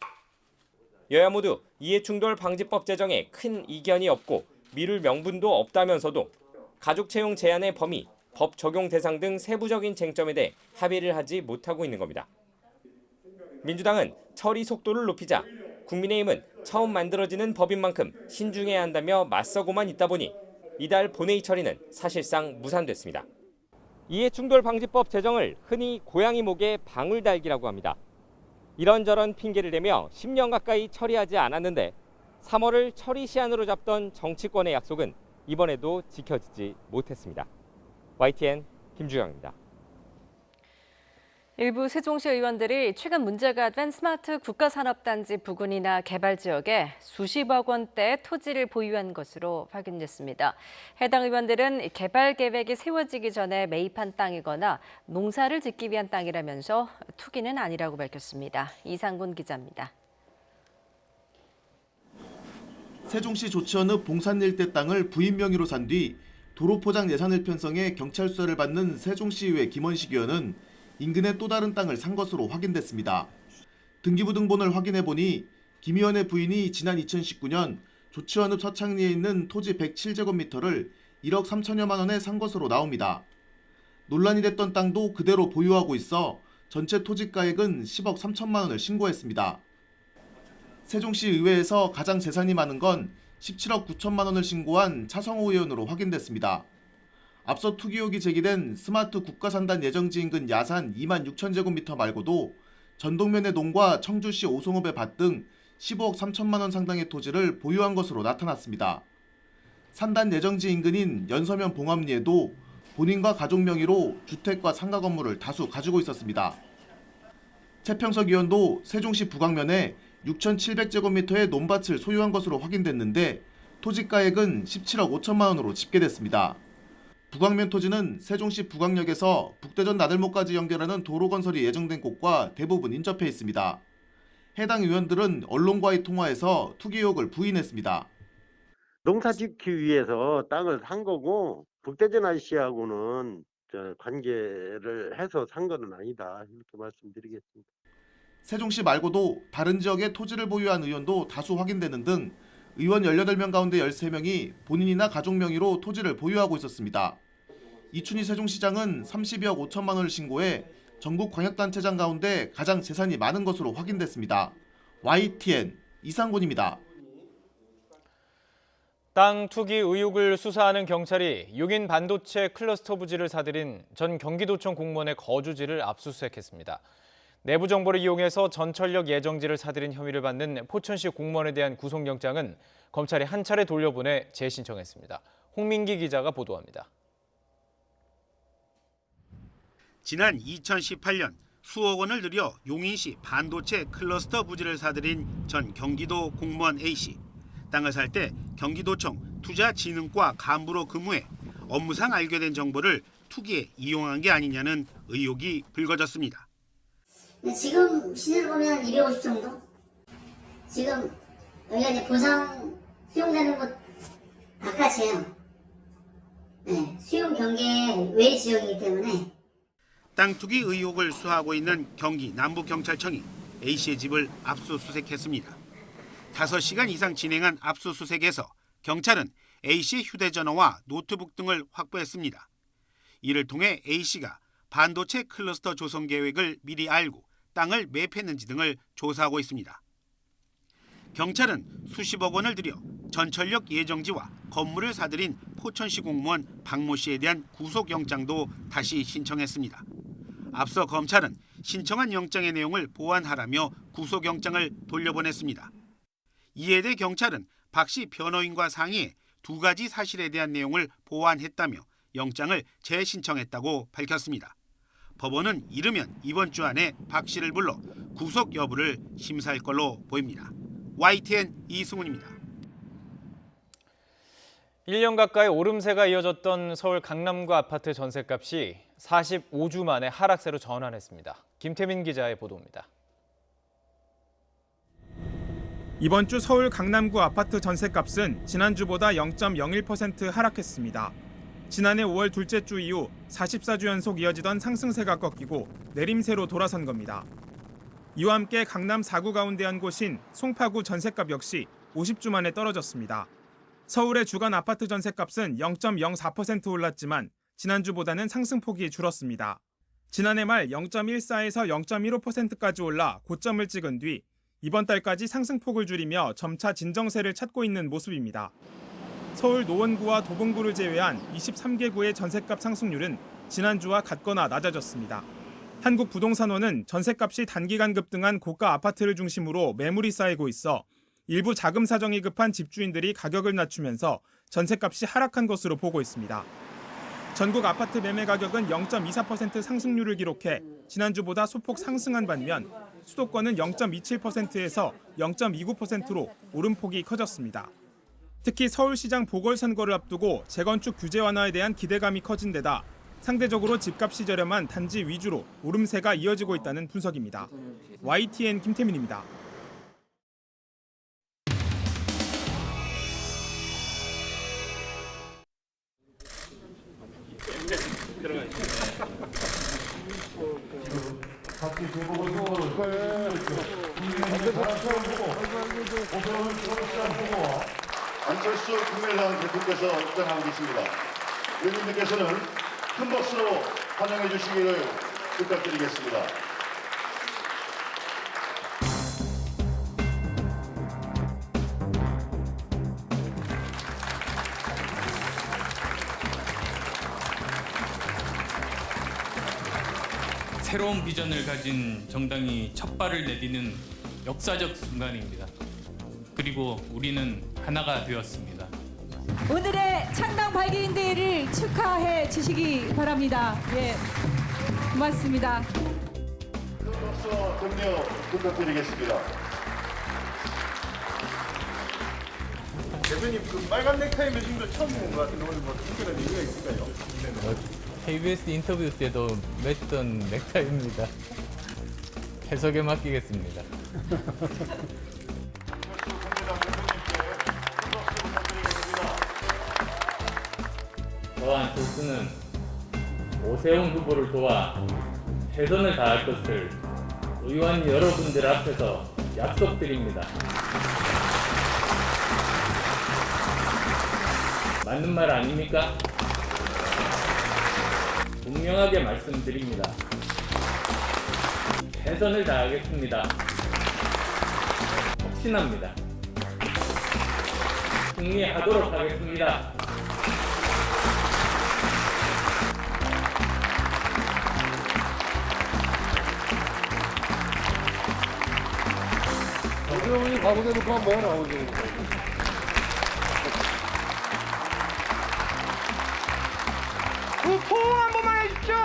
여야 모두 이해 충돌 방지법 제정에 큰 이견이 없고 미룰 명분도 없다면서도 가족 채용 제한의 범위, 법 적용 대상 등 세부적인 쟁점에 대해 합의를 하지 못하고 있는 겁니다. 민주당은 처리 속도를 높이자, 국민의힘은 처음 만들어지는 법인 만큼 신중해야 한다며 맞서고만 있다 보니 이달 본회의 처리는 사실상 무산됐습니다. 이해충돌 방지법 제정을 흔히 고양이 목에 방울 달기라고 합니다. 이런저런 핑계를 대며 10년 가까이 처리하지 않았는데 3월을 처리 시한으로 잡던 정치권의 약속은 이번에도 지켜지지 못했습니다. YTN 김주영입니다. 일부 세종시 의원들이 최근 문제가 된 스마트 국가산업단지 부근이나 개발 지역에 수십억 원대의 토지를 보유한 것으로 확인됐습니다. 해당 의원들은 개발 계획이 세워지기 전에 매입한 땅이거나 농사를 짓기 위한 땅이라면서 투기는 아니라고 밝혔습니다. 이상곤 기자입니다. 세종시 조치원읍 봉산 일대 땅을 부인 명의로 산 뒤 도로 포장 예산을 편성해 경찰 수사를 받는 세종시의회 김원식 의원은 인근의 또 다른 땅을 산 것으로 확인됐습니다. 등기부 등본을 확인해보니 김 의원의 부인이 지난 2019년 조치원읍 서창리에 있는 토지 107제곱미터를 1억 3천여만 원에 산 것으로 나옵니다. 논란이 됐던 땅도 그대로 보유하고 있어 전체 토지가액은 10억 3천만 원을 신고했습니다. 세종시 의회에서 가장 재산이 많은 건 17억 9천만 원을 신고한 차성호 의원으로 확인됐습니다. 앞서 투기 의혹이 제기된 스마트 국가산단 예정지 인근 야산 2만 6천 제곱미터 말고도 전동면의 농과 청주시 오송읍의 밭 등 15억 3천만 원 상당의 토지를 보유한 것으로 나타났습니다. 산단 예정지 인근인 연서면 봉암리에도 본인과 가족 명의로 주택과 상가 건물을 다수 가지고 있었습니다. 최평석 의원도 세종시 북악면에 6,700제곱미터의 논밭을 소유한 것으로 확인됐는데 토지가액은 17억 5천만 원으로 집계됐습니다. 북악면 토지는 세종시 북악역에서 북대전 나들목까지 연결하는 도로 건설이 예정된 곳과 대부분 인접해 있습니다. 해당 의원들은 언론과의 통화에서 투기 의혹을 부인했습니다. 농사 짓기 위해서 땅을 산 거고 북대전 아저씨하고는 관계를 해서 산 거는 아니다, 이렇게 말씀드리겠습니다. 세종시 말고도 다른 지역에 토지를 보유한 의원도 다수 확인되는 등 의원 18명 가운데 13명이 본인이나 가족 명의로 토지를 보유하고 있었습니다. 이춘희 세종시장은 32억 5천만 원을 신고해 전국 광역단체장 가운데 가장 재산이 많은 것으로 확인됐습니다. YTN 이상곤입니다. 땅 투기 의혹을 수사하는 경찰이 용인 반도체 클러스터 부지를 사들인 전 경기도청 공무원의 거주지를 압수수색했습니다. 내부 정보를 이용해서 전철역 예정지를 사들인 혐의를 받는 포천시 공무원에 대한 구속영장은 검찰이 한 차례 돌려보내 재신청했습니다. 홍민기 기자가 보도합니다. 지난 2018년 수억 원을 들여 용인시 반도체 클러스터 부지를 사들인 전 경기도 공무원 A씨. 땅을 살 때 경기도청 투자진흥과 간부로 근무해 업무상 알게 된 정보를 투기에 이용한 게 아니냐는 의혹이 불거졌습니다. 지금 시세를 보면 250 정도? 지금 여기가 이제 보상 수용되는 곳 바깥이에요. 네, 수용 경계 외 지역이기 때문에. 땅 투기 의혹을 수사하고 있는 경기 남부경찰청이 A씨의 집을 압수수색했습니다. 5시간 이상 진행한 압수수색에서 경찰은 A씨의 휴대전화와 노트북 등을 확보했습니다. 이를 통해 A씨가 반도체 클러스터 조성 계획을 미리 알고 땅을 매입했는지 등을 조사하고 있습니다. 경찰은 수십억 원을 들여 전철역 예정지와 건물을 사들인 포천시 공무원 박모 씨에 대한 구속영장도 다시 신청했습니다. 앞서 검찰은 신청한 영장의 내용을 보완하라며 구속영장을 돌려보냈습니다. 이에 대해 경찰은 박 씨 변호인과 상의해 2가지 사실에 대한 내용을 보완했다며 영장을 재신청했다고 밝혔습니다. 법원은 이르면 이번 주 안에 박 씨를 불러 구속 여부를 심사할 걸로 보입니다. YTN 이승훈입니다. 1년 가까이 오름세가 이어졌던 서울 강남구 아파트 전셋값이 45주 만에 하락세로 전환했습니다. 김태민 기자의 보도입니다. 이번 주 서울 강남구 아파트 전셋값은 지난주보다 0.01% 하락했습니다. 지난해 5월 둘째 주 이후 44주 연속 이어지던 상승세가 꺾이고 내림세로 돌아선 겁니다. 이와 함께 강남 4구 가운데 한 곳인 송파구 전셋값 역시 50주 만에 떨어졌습니다. 서울의 주간 아파트 전셋값은 0.04% 올랐지만 지난주보다는 상승폭이 줄었습니다. 지난해 말 0.14에서 0.15%까지 올라 고점을 찍은 뒤 이번 달까지 상승폭을 줄이며 점차 진정세를 찾고 있는 모습입니다. 서울 노원구와 도봉구를 제외한 23개 구의 전셋값 상승률은 지난주와 같거나 낮아졌습니다. 한국부동산원은 전셋값이 단기간 급등한 고가 아파트를 중심으로 매물이 쌓이고 있어 일부 자금 사정이 급한 집주인들이 가격을 낮추면서 전셋값이 하락한 것으로 보고 있습니다. 전국 아파트 매매 가격은 0.24% 상승률을 기록해 지난주보다 소폭 상승한 반면 수도권은 0.27%에서 0.29%로 오름폭이 커졌습니다. 특히 서울시장 보궐선거를 앞두고 재건축 규제 완화에 대한 기대감이 커진 데다 상대적으로 집값이 저렴한 단지 위주로 오름세가 이어지고 있다는 분석입니다. YTN 김태민입니다. 안철수 국민의당 대표께서 입장하고 계십니다. 의원님께서는 큰 박수로 환영해 주시기를 부탁드리겠습니다. 새로운 비전을 가진 정당이 첫 발을 내디는 역사적 순간입니다. 그리고 우리는 하나가 되었습니다. 오늘의 창당 100일대회를 축하해 주시기 바랍니다. 예, 고맙습니다. 큰 박수와 격려 부탁드리겠습니다. 대표님, 그 빨간 넥타이 매신 거 처음 본 것 같은데 오늘 뭐 특별한 의미가 있을까요? KBS 인터뷰 때도 맸던 넥타이입니다. 해석에 맡기겠습니다. 저와 안철수는 오세훈 후보를 도와 최선을 다할 것을 의원 여러분들 앞에서 약속드립니다. 맞는 말 아닙니까? 분명하게 말씀드립니다. 최선을 다하겠습니다. 확신합니다. 승리하도록 하겠습니다. 가운데 놓고 한번 해라. 포옹 한 번만 해주십시오.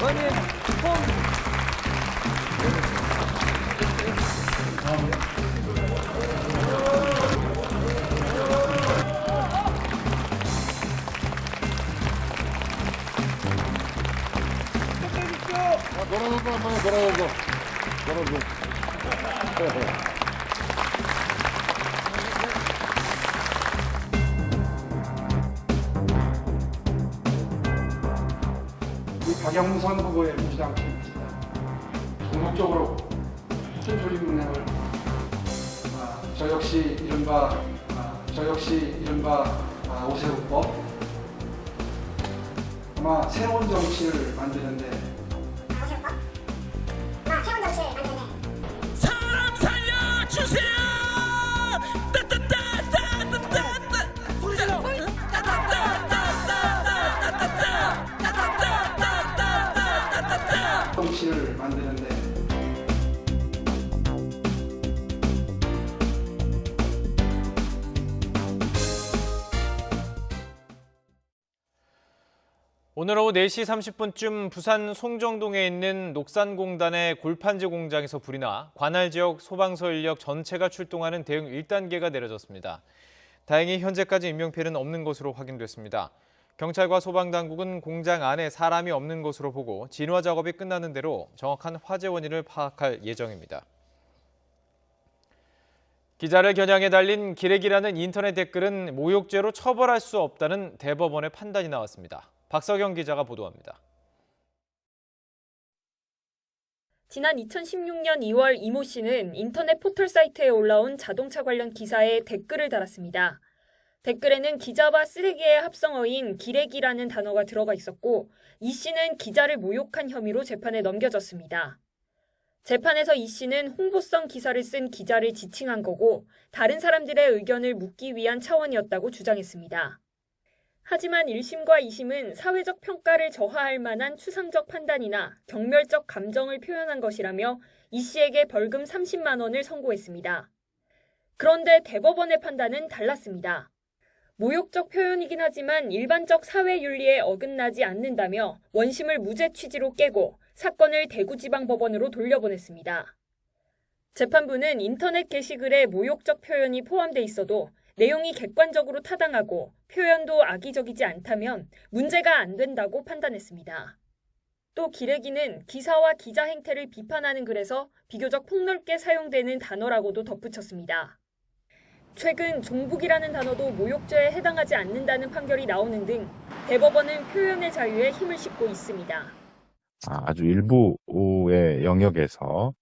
원님 포옹. 돌아놓고 한번 해, 돌아놓고. 이 박영선 후보의 민주당 팀입니다. 전국적으로 큰 소리 문행을 저 역시 이른바 오세훈법 아마 새로운 정치를 만드는데 사람 살려주세요. 정치를 만드는데 오늘 오후 4시 30분쯤 부산 송정동에 있는 녹산공단의 골판지 공장에서 불이 나 관할 지역 소방서 인력 전체가 출동하는 대응 1단계가 내려졌습니다. 다행히 현재까지 인명피해는 없는 것으로 확인됐습니다. 경찰과 소방당국은 공장 안에 사람이 없는 것으로 보고 진화 작업이 끝나는 대로 정확한 화재 원인을 파악할 예정입니다. 기자를 겨냥해 달린 기레기라는 인터넷 댓글은 모욕죄로 처벌할 수 없다는 대법원의 판단이 나왔습니다. 박서경 기자가 보도합니다. 지난 2016년 2월 이모 씨는 인터넷 포털 사이트에 올라온 자동차 관련 기사에 댓글을 달았습니다. 댓글에는 기자와 쓰레기의 합성어인 기레기라는 단어가 들어가 있었고 이 씨는 기자를 모욕한 혐의로 재판에 넘겨졌습니다. 재판에서 이 씨는 홍보성 기사를 쓴 기자를 지칭한 거고 다른 사람들의 의견을 묻기 위한 차원이었다고 주장했습니다. 하지만 1심과 2심은 사회적 평가를 저하할 만한 추상적 판단이나 경멸적 감정을 표현한 것이라며 이 씨에게 벌금 30만 원을 선고했습니다. 그런데 대법원의 판단은 달랐습니다. 모욕적 표현이긴 하지만 일반적 사회윤리에 어긋나지 않는다며 원심을 무죄 취지로 깨고 사건을 대구지방법원으로 돌려보냈습니다. 재판부는 인터넷 게시글에 모욕적 표현이 포함돼 있어도 내용이 객관적으로 타당하고 표현도 악의적이지 않다면 문제가 안 된다고 판단했습니다. 또 기레기는 기사와 기자 행태를 비판하는 글에서 비교적 폭넓게 사용되는 단어라고도 덧붙였습니다. 최근 종북이라는 단어도 모욕죄에 해당하지 않는다는 판결이 나오는 등 대법원은 표현의 자유에 힘을 싣고 있습니다. 아주 일부의 영역에서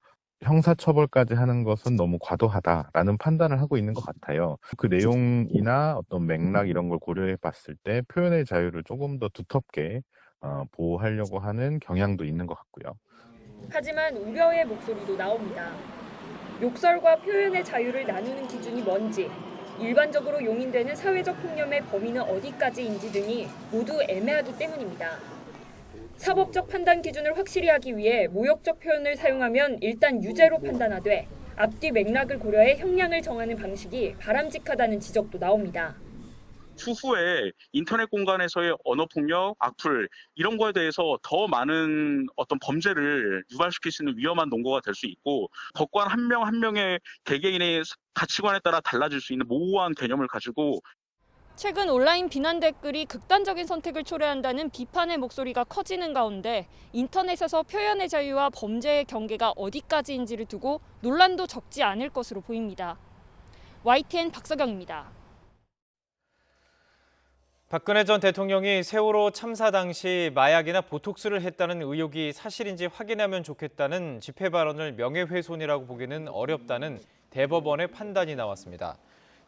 형사처벌까지 하는 것은 너무 과도하다라는 판단을 하고 있는 것 같아요. 그 내용이나 어떤 맥락 이런 걸 고려해 봤을 때 표현의 자유를 조금 더 두텁게 보호하려고 하는 경향도 있는 것 같고요. 하지만 우려의 목소리도 나옵니다. 욕설과 표현의 자유를 나누는 기준이 뭔지, 일반적으로 용인되는 사회적 폭력의 범위는 어디까지인지 등이 모두 애매하기 때문입니다. 사법적 판단 기준을 확실히 하기 위해 모욕적 표현을 사용하면 일단 유죄로 판단하되 앞뒤 맥락을 고려해 형량을 정하는 방식이 바람직하다는 지적도 나옵니다. 추후에 인터넷 공간에서의 언어폭력, 악플 이런 거에 대해서 더 많은 어떤 범죄를 유발시킬 수 있는 위험한 논거가 될 수 있고 법관 한 명 한 명의 개개인의 가치관에 따라 달라질 수 있는 모호한 개념을 가지고 최근 온라인 비난 댓글이 극단적인 선택을 초래한다는 비판의 목소리가 커지는 가운데 인터넷에서 표현의 자유와 범죄의 경계가 어디까지인지를 두고 논란도 적지 않을 것으로 보입니다. YTN 박서경입니다. 박근혜 전 대통령이 세월호 참사 당시 마약이나 보톡스를 했다는 의혹이 사실인지 확인하면 좋겠다는 집회 발언을 명예훼손이라고 보기는 어렵다는 대법원의 판단이 나왔습니다.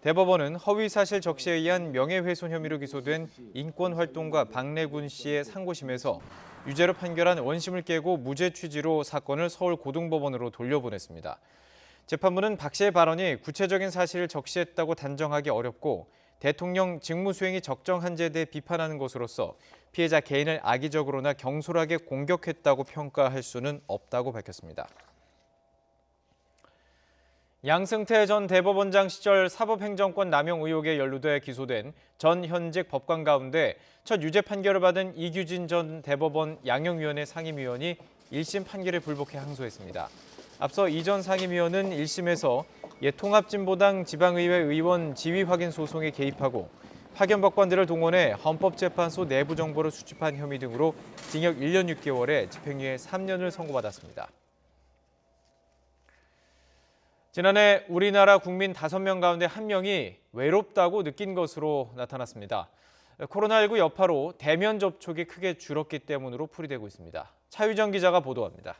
대법원은 허위사실 적시에 의한 명예훼손 혐의로 기소된 인권활동가 박래군 씨의 상고심에서 유죄로 판결한 원심을 깨고 무죄 취지로 사건을 서울고등법원으로 돌려보냈습니다. 재판부는 박 씨의 발언이 구체적인 사실을 적시했다고 단정하기 어렵고 대통령 직무 수행이 적정한지에 대해 비판하는 것으로서 피해자 개인을 악의적으로나 경솔하게 공격했다고 평가할 수는 없다고 밝혔습니다. 양승태 전 대법원장 시절 사법행정권 남용 의혹에 연루돼 기소된 전 현직 법관 가운데 첫 유죄 판결을 받은 이규진 전 대법원 양형위원회 상임위원이 1심 판결에 불복해 항소했습니다. 앞서 이 전 상임위원은 1심에서 통합진보당 지방의회 의원 지위 확인 소송에 개입하고 파견 법관들을 동원해 헌법재판소 내부 정보를 수집한 혐의 등으로 징역 1년 6개월에 집행유예 3년을 선고받았습니다. 지난해 우리나라 국민 5명 가운데 1명이 외롭다고 느낀 것으로 나타났습니다. 코로나19 여파로 대면 접촉이 크게 줄었기 때문으로 풀이되고 있습니다. 차유정 기자가 보도합니다.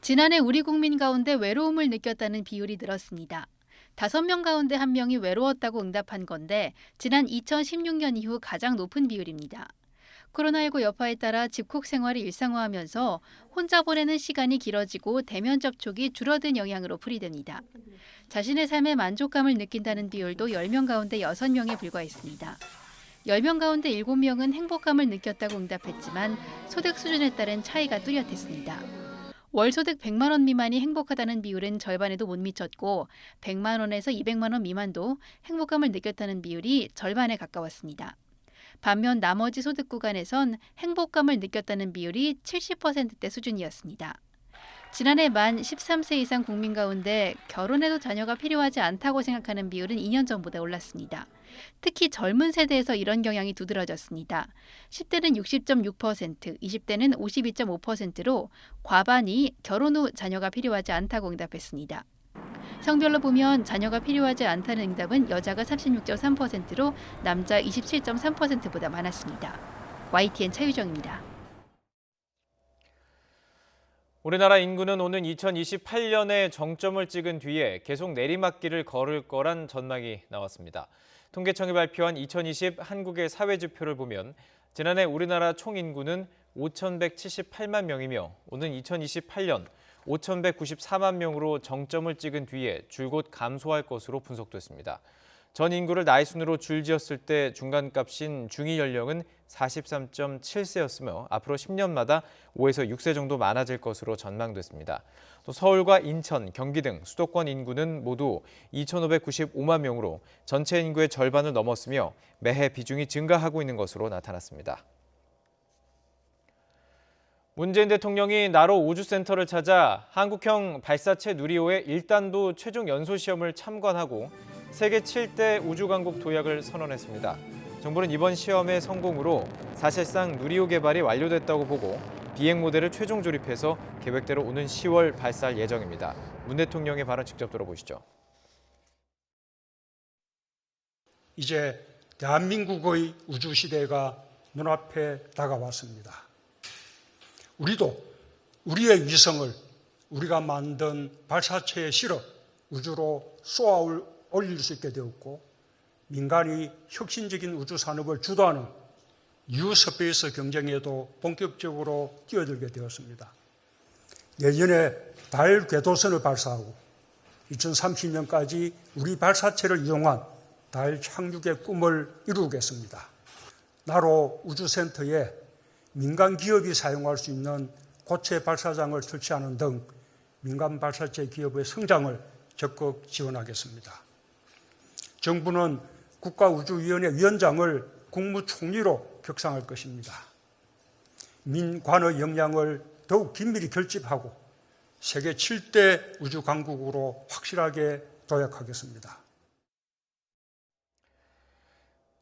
지난해 우리 국민 가운데 외로움을 느꼈다는 비율이 늘었습니다. 5명 가운데 1명이 외로웠다고 응답한 건데 지난 2016년 이후 가장 높은 비율입니다. 코로나19 여파에 따라 집콕 생활이 일상화하면서 혼자 보내는 시간이 길어지고 대면 접촉이 줄어든 영향으로 풀이됩니다. 자신의 삶에 만족감을 느낀다는 비율도 10명 가운데 6명에 불과했습니다. 10명 가운데 7명은 행복감을 느꼈다고 응답했지만 소득 수준에 따른 차이가 뚜렷했습니다. 월소득 100만 원 미만이 행복하다는 비율은 절반에도 못 미쳤고 100만 원에서 200만 원 미만도 행복감을 느꼈다는 비율이 절반에 가까웠습니다. 반면 나머지 소득 구간에선 행복감을 느꼈다는 비율이 70%대 수준이었습니다. 지난해 만 13세 이상 국민 가운데 결혼해도 자녀가 필요하지 않다고 생각하는 비율은 2년 전보다 올랐습니다. 특히 젊은 세대에서 이런 경향이 두드러졌습니다. 10대는 60.6%, 20대는 52.5%로 과반이 결혼 후 자녀가 필요하지 않다고 응답했습니다. 성별로 보면 자녀가 필요하지 않다는 응답은 여자가 36.3%로 남자 27.3%보다 많았습니다. YTN 차유정입니다. 우리나라 인구는 오는 2028년에 정점을 찍은 뒤에 계속 내리막길을 걸을 거란 전망이 나왔습니다. 통계청이 발표한 2020 한국의 사회지표를 보면 지난해 우리나라 총인구는 5,178만 명이며 오는 2028년 5,194만 명으로 정점을 찍은 뒤에 줄곧 감소할 것으로 분석됐습니다. 전 인구를 나이 순으로 줄지었을 때 중간값인 중위 연령은 43.7세였으며 앞으로 10년마다 5에서 6세 정도 많아질 것으로 전망됐습니다. 또 서울과 인천, 경기 등 수도권 인구는 모두 2,595만 명으로 전체 인구의 절반을 넘었으며 매해 비중이 증가하고 있는 것으로 나타났습니다. 문재인 대통령이 나로 우주센터를 찾아 한국형 발사체 누리호의 1단도 최종 연소시험을 참관하고 세계 7대 우주강국 도약을 선언했습니다. 정부는 이번 시험의 성공으로 사실상 누리호 개발이 완료됐다고 보고 비행 모델을 최종 조립해서 계획대로 오는 10월 발사할 예정입니다. 문 대통령의 발언 직접 들어보시죠. 이제 대한민국의 우주시대가 눈앞에 다가왔습니다. 우리도 우리의 위성을 우리가 만든 발사체에 실어 우주로 쏘아 올릴 수 있게 되었고 민간이 혁신적인 우주 산업을 주도하는 뉴스페이스 경쟁에도 본격적으로 뛰어들게 되었습니다. 내년에 달 궤도선을 발사하고 2030년까지 우리 발사체를 이용한 달 착륙의 꿈을 이루겠습니다. 나로 우주센터에 민간 기업이 사용할 수 있는 고체 발사장을 설치하는 등 민간 발사체 기업의 성장을 적극 지원하겠습니다. 정부는 국가우주위원회 위원장을 국무총리로 격상할 것입니다. 민관의 역량을 더욱 긴밀히 결집하고 세계 7대 우주강국으로 확실하게 도약하겠습니다.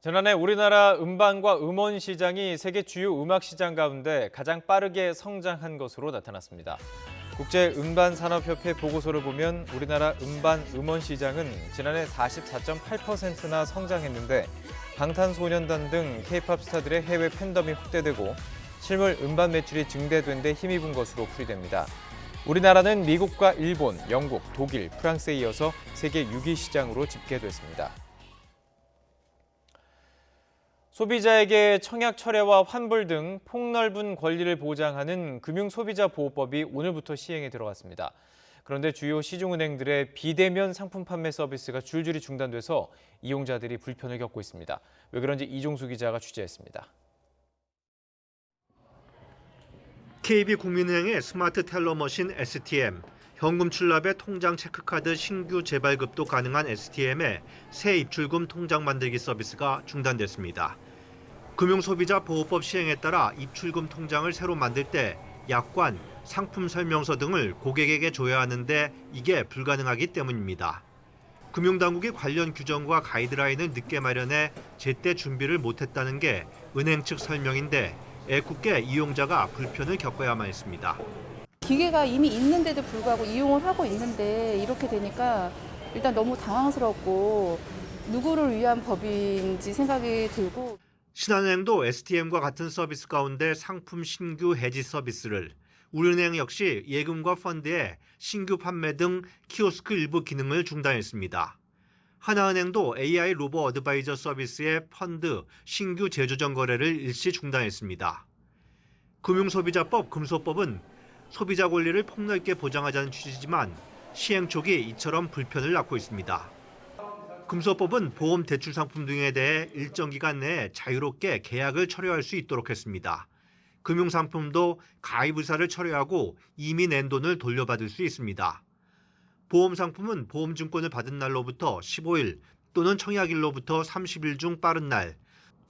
지난해 우리나라 음반과 음원 시장이 세계 주요 음악 시장 가운데 가장 빠르게 성장한 것으로 나타났습니다. 국제음반산업협회 보고서를 보면 우리나라 음반, 음원 시장은 지난해 44.8%나 성장했는데 방탄소년단 등 K-팝 스타들의 해외 팬덤이 확대되고 실물 음반 매출이 증대된 데 힘입은 것으로 풀이됩니다. 우리나라는 미국과 일본, 영국, 독일, 프랑스에 이어서 세계 6위 시장으로 집계됐습니다. 소비자에게 청약 철회와 환불 등 폭넓은 권리를 보장하는 금융소비자보호법이 오늘부터 시행에 들어갔습니다. 그런데 주요 시중은행들의 비대면 상품 판매 서비스가 줄줄이 중단돼서 이용자들이 불편을 겪고 있습니다. 왜 그런지 이종수 기자가 취재했습니다. KB국민은행의 스마트 텔러 머신 STM, 현금 출납에 통장 체크카드 신규 재발급도 가능한 STM의 새 입출금 통장 만들기 서비스가 중단됐습니다. 금융소비자보호법 시행에 따라 입출금 통장을 새로 만들 때 약관, 상품 설명서 등을 고객에게 줘야 하는데 이게 불가능하기 때문입니다. 금융당국이 관련 규정과 가이드라인을 늦게 마련해 제때 준비를 못했다는 게 은행 측 설명인데 애꿎게 이용자가 불편을 겪어야만 했습니다. 기계가 이미 있는데도 불구하고 이용을 하고 있는데 이렇게 되니까 일단 너무 당황스럽고 누구를 위한 법인지 생각이 들고. 신한은행도 STM과 같은 서비스 가운데 상품 신규 해지 서비스를, 우리은행 역시 예금과 펀드의 신규 판매 등 키오스크 일부 기능을 중단했습니다. 하나은행도 AI 로보 어드바이저 서비스의 펀드 신규 재조정 거래를 일시 중단했습니다. 금융소비자법 금소법은 소비자 권리를 폭넓게 보장하자는 취지지만 시행 초기 이처럼 불편을 낳고 있습니다. 금소법은 보험 대출 상품 등에 대해 일정 기간 내에 자유롭게 계약을 철회할 수 있도록 했습니다. 금융상품도 가입 의사를 철회하고 이미 낸 돈을 돌려받을 수 있습니다. 보험상품은 보험증권을 받은 날로부터 15일 또는 청약일로부터 30일 중 빠른 날,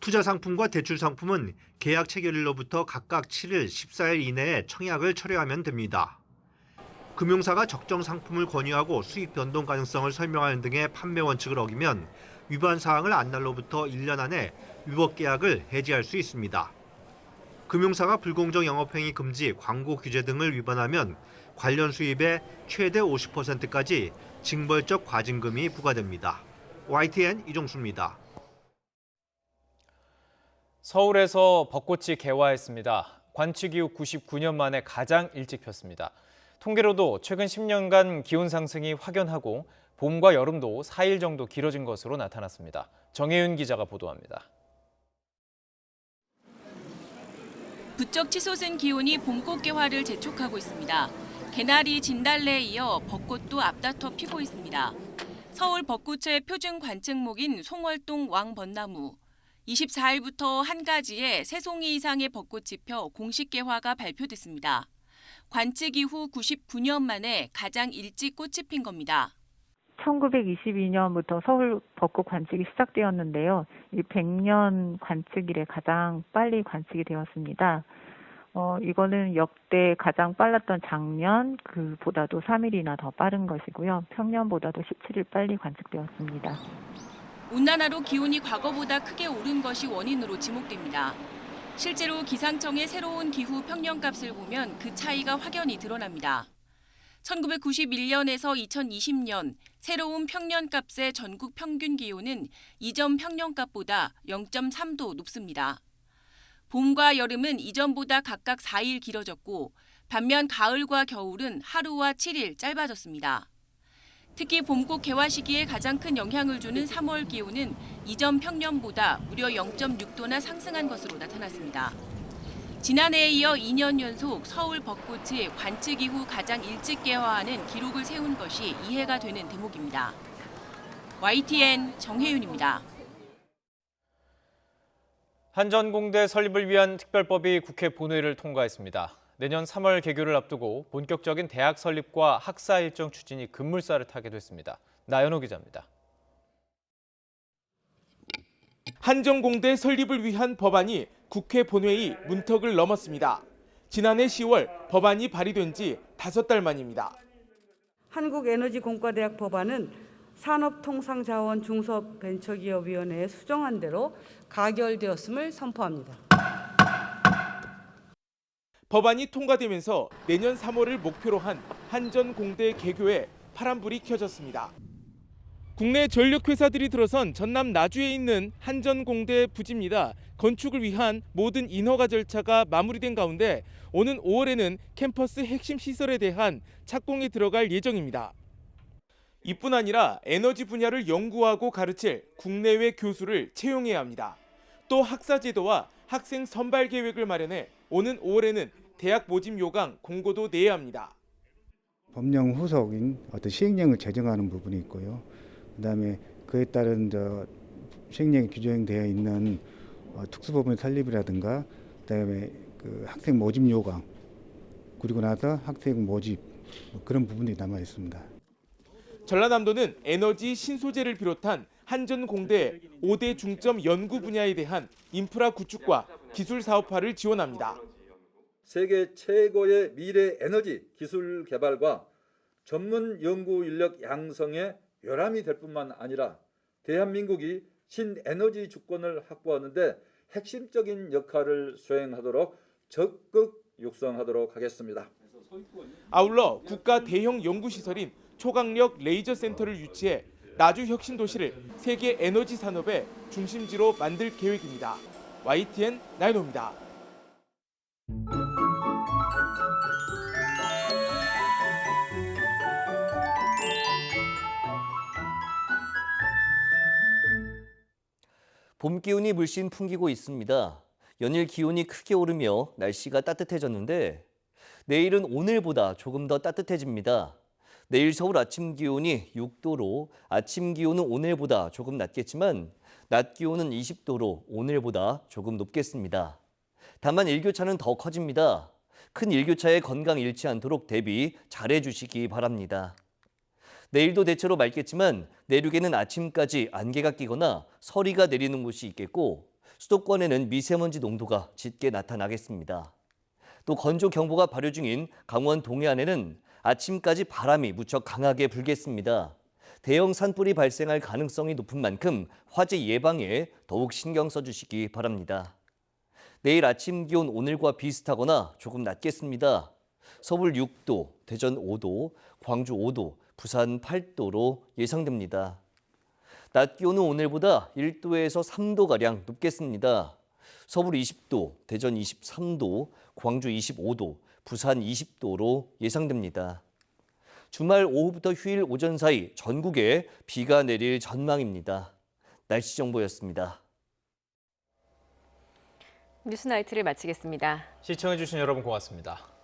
투자상품과 대출상품은 계약 체결일로부터 각각 7일, 14일 이내에 청약을 철회하면 됩니다. 금융사가 적정 상품을 권유하고 수익 변동 가능성을 설명하는 등의 판매 원칙을 어기면 위반 사항을 안 날로부터 1년 안에 위법 계약을 해지할 수 있습니다. 금융사가 불공정 영업행위 금지, 광고 규제 등을 위반하면 관련 수입의 최대 50%까지 징벌적 과징금이 부과됩니다. YTN 이종수입니다. 서울에서 벚꽃이 개화했습니다. 관측 이후 99년 만에 가장 일찍 폈습니다. 통계로도 최근 10년간 기온 상승이 확연하고 봄과 여름도 4일 정도 길어진 것으로 나타났습니다. 정혜윤 기자가 보도합니다. 부쩍 치솟은 기온이 봄꽃 개화를 재촉하고 있습니다. 개나리, 진달래에 이어 벚꽃도 앞다퉈 피고 있습니다. 서울 벚꽃의 표준 관측목인 송월동 왕벚나무. 24일부터 한 가지에 3송이 이상의 벚꽃이 펴 공식 개화가 발표됐습니다. 관측 이후 99년 만에 가장 일찍 꽃이 핀 겁니다. 1922년부터 서울 벚꽃 관측이 시작되었는데요. 이 100년 관측 이래 가장 빨리 관측이 되었습니다. 이거는 역대 가장 빨랐던 작년 그보다도 3일이나 더 빠른 것이고요. 평년보다도 17일 빨리 관측되었습니다. 온난화로 기온이 과거보다 크게 오른 것이 원인으로 지목됩니다. 실제로 기상청의 새로운 기후 평년값을 보면 그 차이가 확연히 드러납니다. 1991년에서 2020년 새로운 평년값의 전국 평균 기온은 이전 평년값보다 0.3도 높습니다. 봄과 여름은 이전보다 각각 4일 길어졌고 반면 가을과 겨울은 하루와 7일 짧아졌습니다. 특히 봄꽃 개화 시기에 가장 큰 영향을 주는 3월 기온은 이전 평년보다 무려 0.6도나 상승한 것으로 나타났습니다. 지난해에 이어 2년 연속 서울 벚꽃이 관측 이후 가장 일찍 개화하는 기록을 세운 것이 이해가 되는 대목입니다. YTN 정혜윤입니다. 한전공대 설립을 위한 특별법이 국회 본회의를 통과했습니다. 내년 3월 개교를 앞두고 본격적인 대학 설립과 학사 일정 추진이 급물살을 타게 됐습니다. 나연호 기자입니다. 한전공대 설립을 위한 법안이 국회 본회의 문턱을 넘었습니다. 지난해 10월 법안이 발의된 지 5달 만입니다. 한국에너지공과대학 법안은 산업통상자원중소벤처기업위원회에 수정한 대로 가결되었음을 선포합니다. 법안이 통과되면서 내년 3월을 목표로 한 한전공대 개교에 파란불이 켜졌습니다. 국내 전력회사들이 들어선 전남 나주에 있는 한전공대 부지입니다. 건축을 위한 모든 인허가 절차가 마무리된 가운데 오는 5월에는 캠퍼스 핵심 시설에 대한 착공에 들어갈 예정입니다. 이뿐 아니라 에너지 분야를 연구하고 가르칠 국내외 교수를 채용해야 합니다. 또 학사제도와 학생 선발 계획을 마련해 오는 5월에는 대학 모집 요강 공고도 내야 합니다. 법령 후속인 어떤 시행령을 제정하는 부분이 있고요. 그다음에 그에 따른 시행령에 규정되어 있는 특수법원 설립이라든가, 그다음에 그 학생 모집 요강, 그리고 나서 학생 모집 그런 부분이 남아 있습니다. 전라남도는 에너지 신소재를 비롯한 한전공대 5대 중점 연구 분야에 대한 인프라 구축과 기술 사업화를 지원합니다. 세계 최고의 미래 에너지 기술 개발과 전문 연구 인력 양성에 요람이 될 뿐만 아니라 대한민국이 신에너지 주권을 확보하는 데 핵심적인 역할을 수행하도록 적극 육성하도록 하겠습니다. 아울러 국가 대형 연구시설인 초강력 레이저 센터를 유치해 나주 혁신도시를 세계 에너지 산업의 중심지로 만들 계획입니다. YTN 나인호입니다. 봄 기운이 물씬 풍기고 있습니다. 연일 기온이 크게 오르며 날씨가 따뜻해졌는데 내일은 오늘보다 조금 더 따뜻해집니다. 내일 서울 아침 기온이 6도로 아침 기온은 오늘보다 조금 낮겠지만 낮 기온은 20도로 오늘보다 조금 높겠습니다. 다만 일교차는 더 커집니다. 큰 일교차에 건강 잃지 않도록 대비 잘해주시기 바랍니다. 내일도 대체로 맑겠지만 내륙에는 아침까지 안개가 끼거나 서리가 내리는 곳이 있겠고 수도권에는 미세먼지 농도가 짙게 나타나겠습니다. 또 건조경보가 발효 중인 강원 동해안에는 아침까지 바람이 무척 강하게 불겠습니다. 대형 산불이 발생할 가능성이 높은 만큼 화재 예방에 더욱 신경 써주시기 바랍니다. 내일 아침 기온 오늘과 비슷하거나 조금 낮겠습니다. 서울 6도, 대전 5도, 광주 5도, 부산 8도로 예상됩니다. 낮 기온은 오늘보다 1도에서 3도가량 높겠습니다. 서울 20도, 대전 23도, 광주 25도, 부산 20도로 예상됩니다. 주말 오후부터 휴일 오전 사이 전국에 비가 내릴 전망입니다. 날씨 정보였습니다. 뉴스나이트를 마치겠습니다. 시청해주신 여러분 고맙습니다.